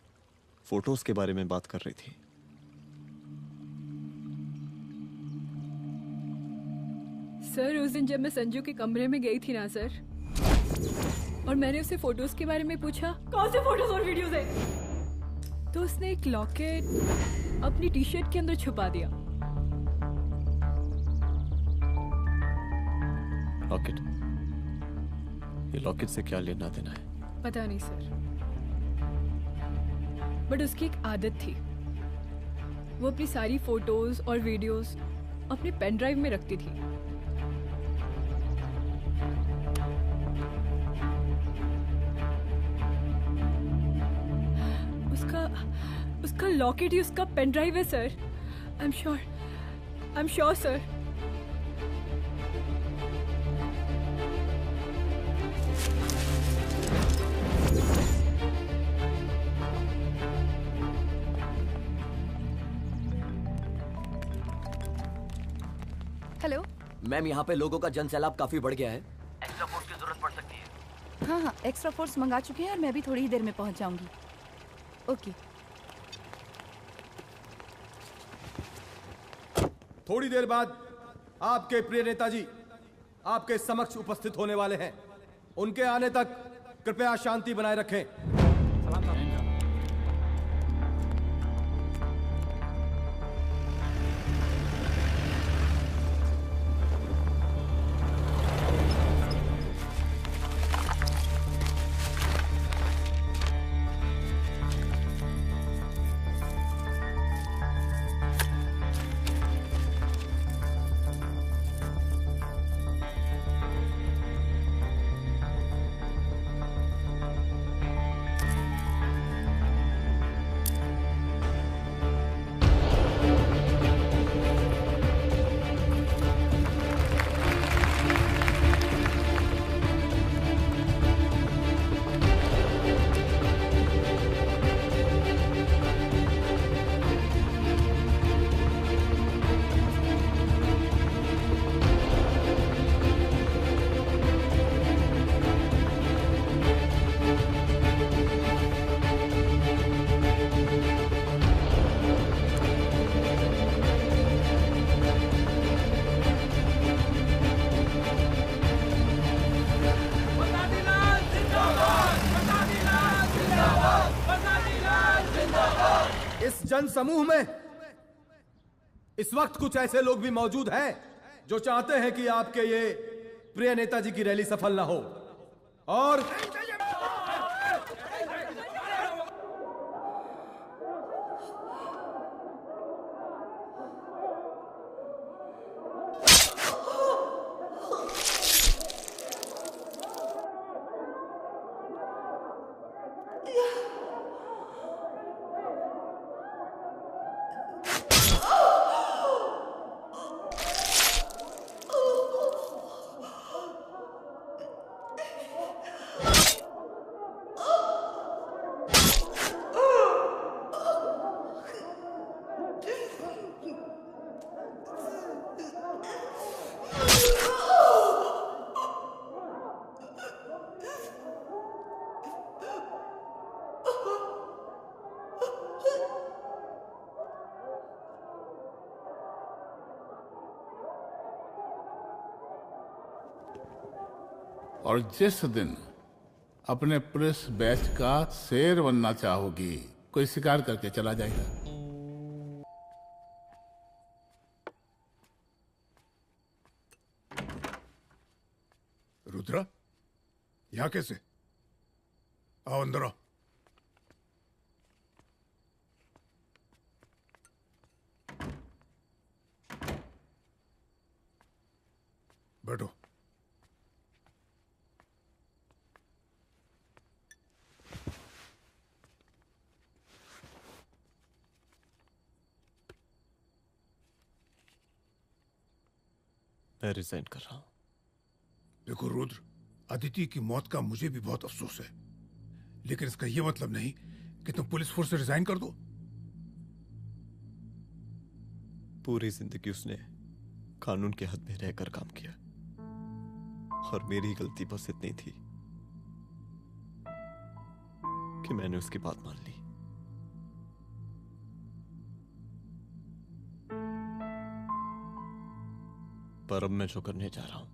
फोटोज के बारे में बात कर रही थी। सर उस दिन जब मैं संजू के कमरे में गई थी ना सर, और मैंने उससे फोटोज के बारे में पूछा कौन से फोटोज और वीडियोस है, तो उसने एक लॉकेट अपनी टी शर्ट के अंदर छुपा दिया। लॉकेट, ये लॉकेट से क्या लेना देना है? पता नहीं सर, बट उसकी एक आदत थी, वो अपनी सारी फोटोज और वीडियोस अपने पेन ड्राइव में रखती थी। उसका लॉकेट ही उसका पेन ड्राइव है sir. I am sure sir. Hello ma'am, यहाँ पे लोगों का जन सैलाब काफी बढ़ गया है, एक्स्ट्रा फोर्स की जरूरत पड़ सकती है। हाँ हाँ, एक्स्ट्रा फोर्स मंगा चुके हैं और मैं भी थोड़ी ही देर में पहुंच जाऊंगी। ओके। थोड़ी देर बाद आपके प्रिय नेताजी आपके समक्ष उपस्थित होने वाले हैं। उनके आने तक कृपया शांति बनाए रखें। जन समूह में इस वक्त कुछ ऐसे लोग भी मौजूद हैं जो चाहते हैं कि आपके ये प्रिय नेताजी की रैली सफल ना हो और और जिस दिन अपने पुलिस बैच का शेर बनना चाहोगी, कोई शिकार करके चला जाएगा। रुद्रा, यहाँ कैसे? आओ अंदर आओ। बैठो। मैं रिजाइन कर रहा हूं। देखो रुद्र, अदिति की मौत का मुझे भी बहुत अफसोस है, लेकिन इसका यह मतलब नहीं कि तुम पुलिस फोर्स से रिजाइन कर दो। पूरी जिंदगी उसने कानून के हद में रहकर काम किया और मेरी गलती बस इतनी थी कि मैंने उसकी बात मान ली। पर अब मैं जो करने जा रहा हूं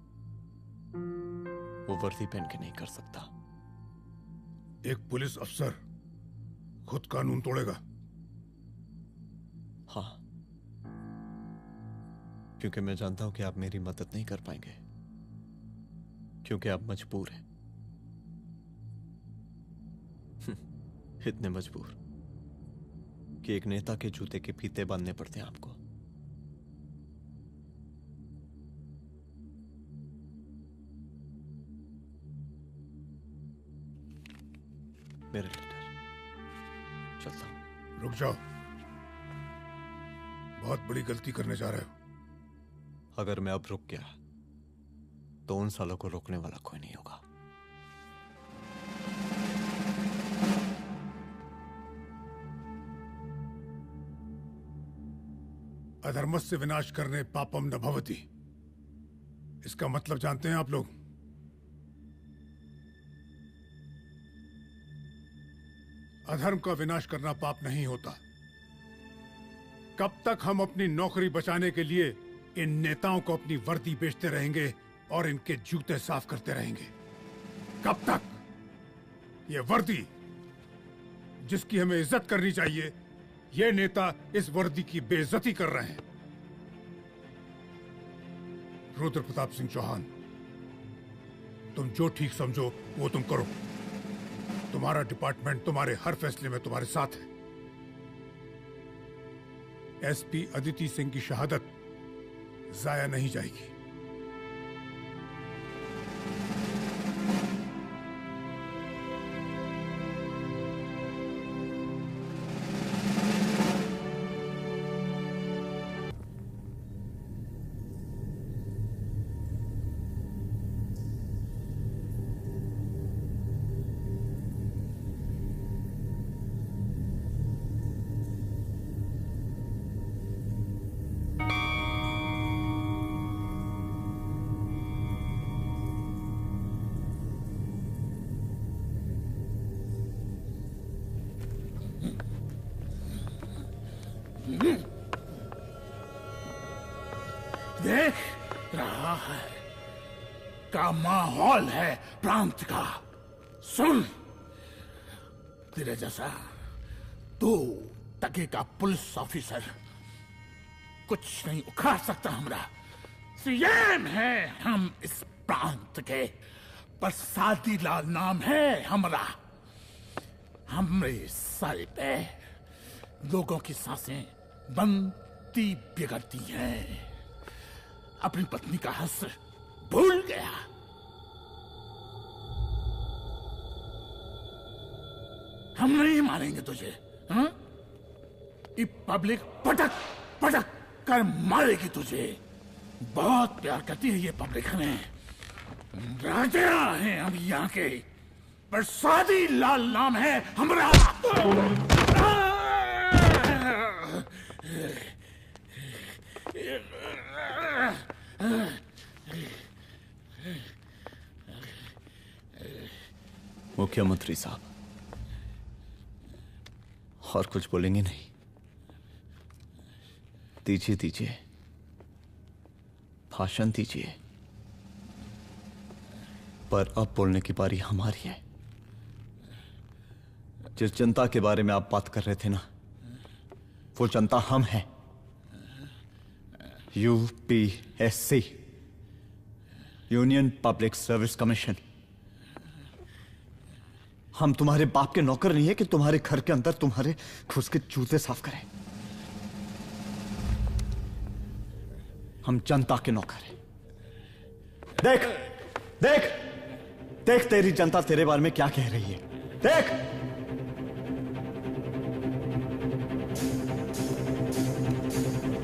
वो वर्दी पहन के नहीं कर सकता। एक पुलिस अफसर खुद कानून तोड़ेगा? हाँ, क्योंकि मैं जानता हूं कि आप मेरी मदद नहीं कर पाएंगे। क्योंकि आप मजबूर हैं। इतने मजबूर कि एक नेता के जूते के फीते बांधने पड़ते हैं आपको। मेरे लीडर, चलता हूं। रुक जाओ, बहुत बड़ी गलती करने जा रहे हो। अगर मैं अब रुक गया तो उन सालों को रोकने वाला कोई नहीं होगा। अधर्मस्य विनाश करने पापम न भवति, इसका मतलब जानते हैं आप लोग? अधर्म का विनाश करना पाप नहीं होता। कब तक हम अपनी नौकरी बचाने के लिए इन नेताओं को अपनी वर्दी बेचते रहेंगे और इनके जूते साफ करते रहेंगे? कब तक? ये वर्दी जिसकी हमें इज्जत करनी चाहिए, ये नेता इस वर्दी की बेइज्जती कर रहे हैं। रुद्र प्रताप सिंह चौहान, तुम जो ठीक समझो वो तुम करो। तुम्हारा डिपार्टमेंट तुम्हारे हर फैसले में तुम्हारे साथ है। एसपी अदिति सिंह की शहादत जाया नहीं जाएगी। देख रहा है का माहौल है प्रांत का। सुन, तेरे जैसा 2 टके का पुलिस ऑफिसर कुछ नहीं उखाड़ सकता। हमरा सीएम है हम इस प्रांत के, प्रसादी लाल नाम है हमरा। हमरे सर पे लोगों की सांसें बनती बिगड़ती हैं। अपनी पत्नी का हस भूल गया। हम नहीं मारेंगे तुझे, हाँ? ये पब्लिक पटक पटक कर मारेगी तुझे। बहुत प्यार करती है ये पब्लिक हमें। राजा हैं हम यहाँ के, प्रसादी लाल नाम है हमारा। मुख्यमंत्री साहब, और कुछ बोलेंगे नहीं? दीजिए दीजिए, भाषण दीजिए, पर अब बोलने की बारी हमारी है। जिस जनता के बारे में आप बात कर रहे थे ना, वो जनता हम हैं। UPSC, union public service commission. हम तुम्हारे बाप के नौकर नहीं है कि तुम्हारे घर के अंदर तुम्हारे घुस के जूते साफ करें। हम जनता के नौकर हैं। देख देख देख, तेरी जनता तेरे बारे में क्या कह रही है। देख,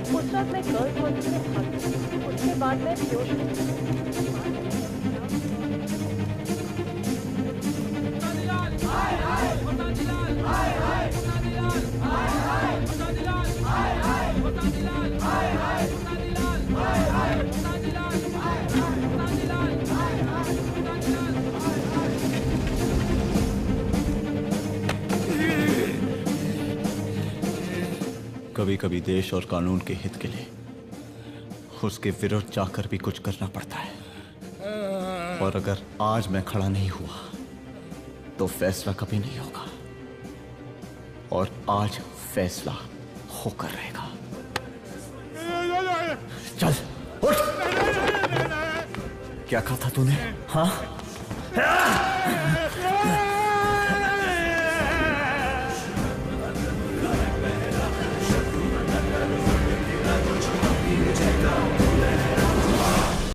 उस वक्त मैं गर्ल्स हॉस्टल में भागी, उसके बाद मैं बेहोश कभी कभी देश और कानून के हित के लिए उसके विरुद्ध जाकर भी कुछ करना पड़ता है। और अगर आज मैं खड़ा नहीं हुआ तो फैसला कभी नहीं होगा, और आज फैसला होकर रहेगा। चल उठ। क्या कहा था तूने? हाँ?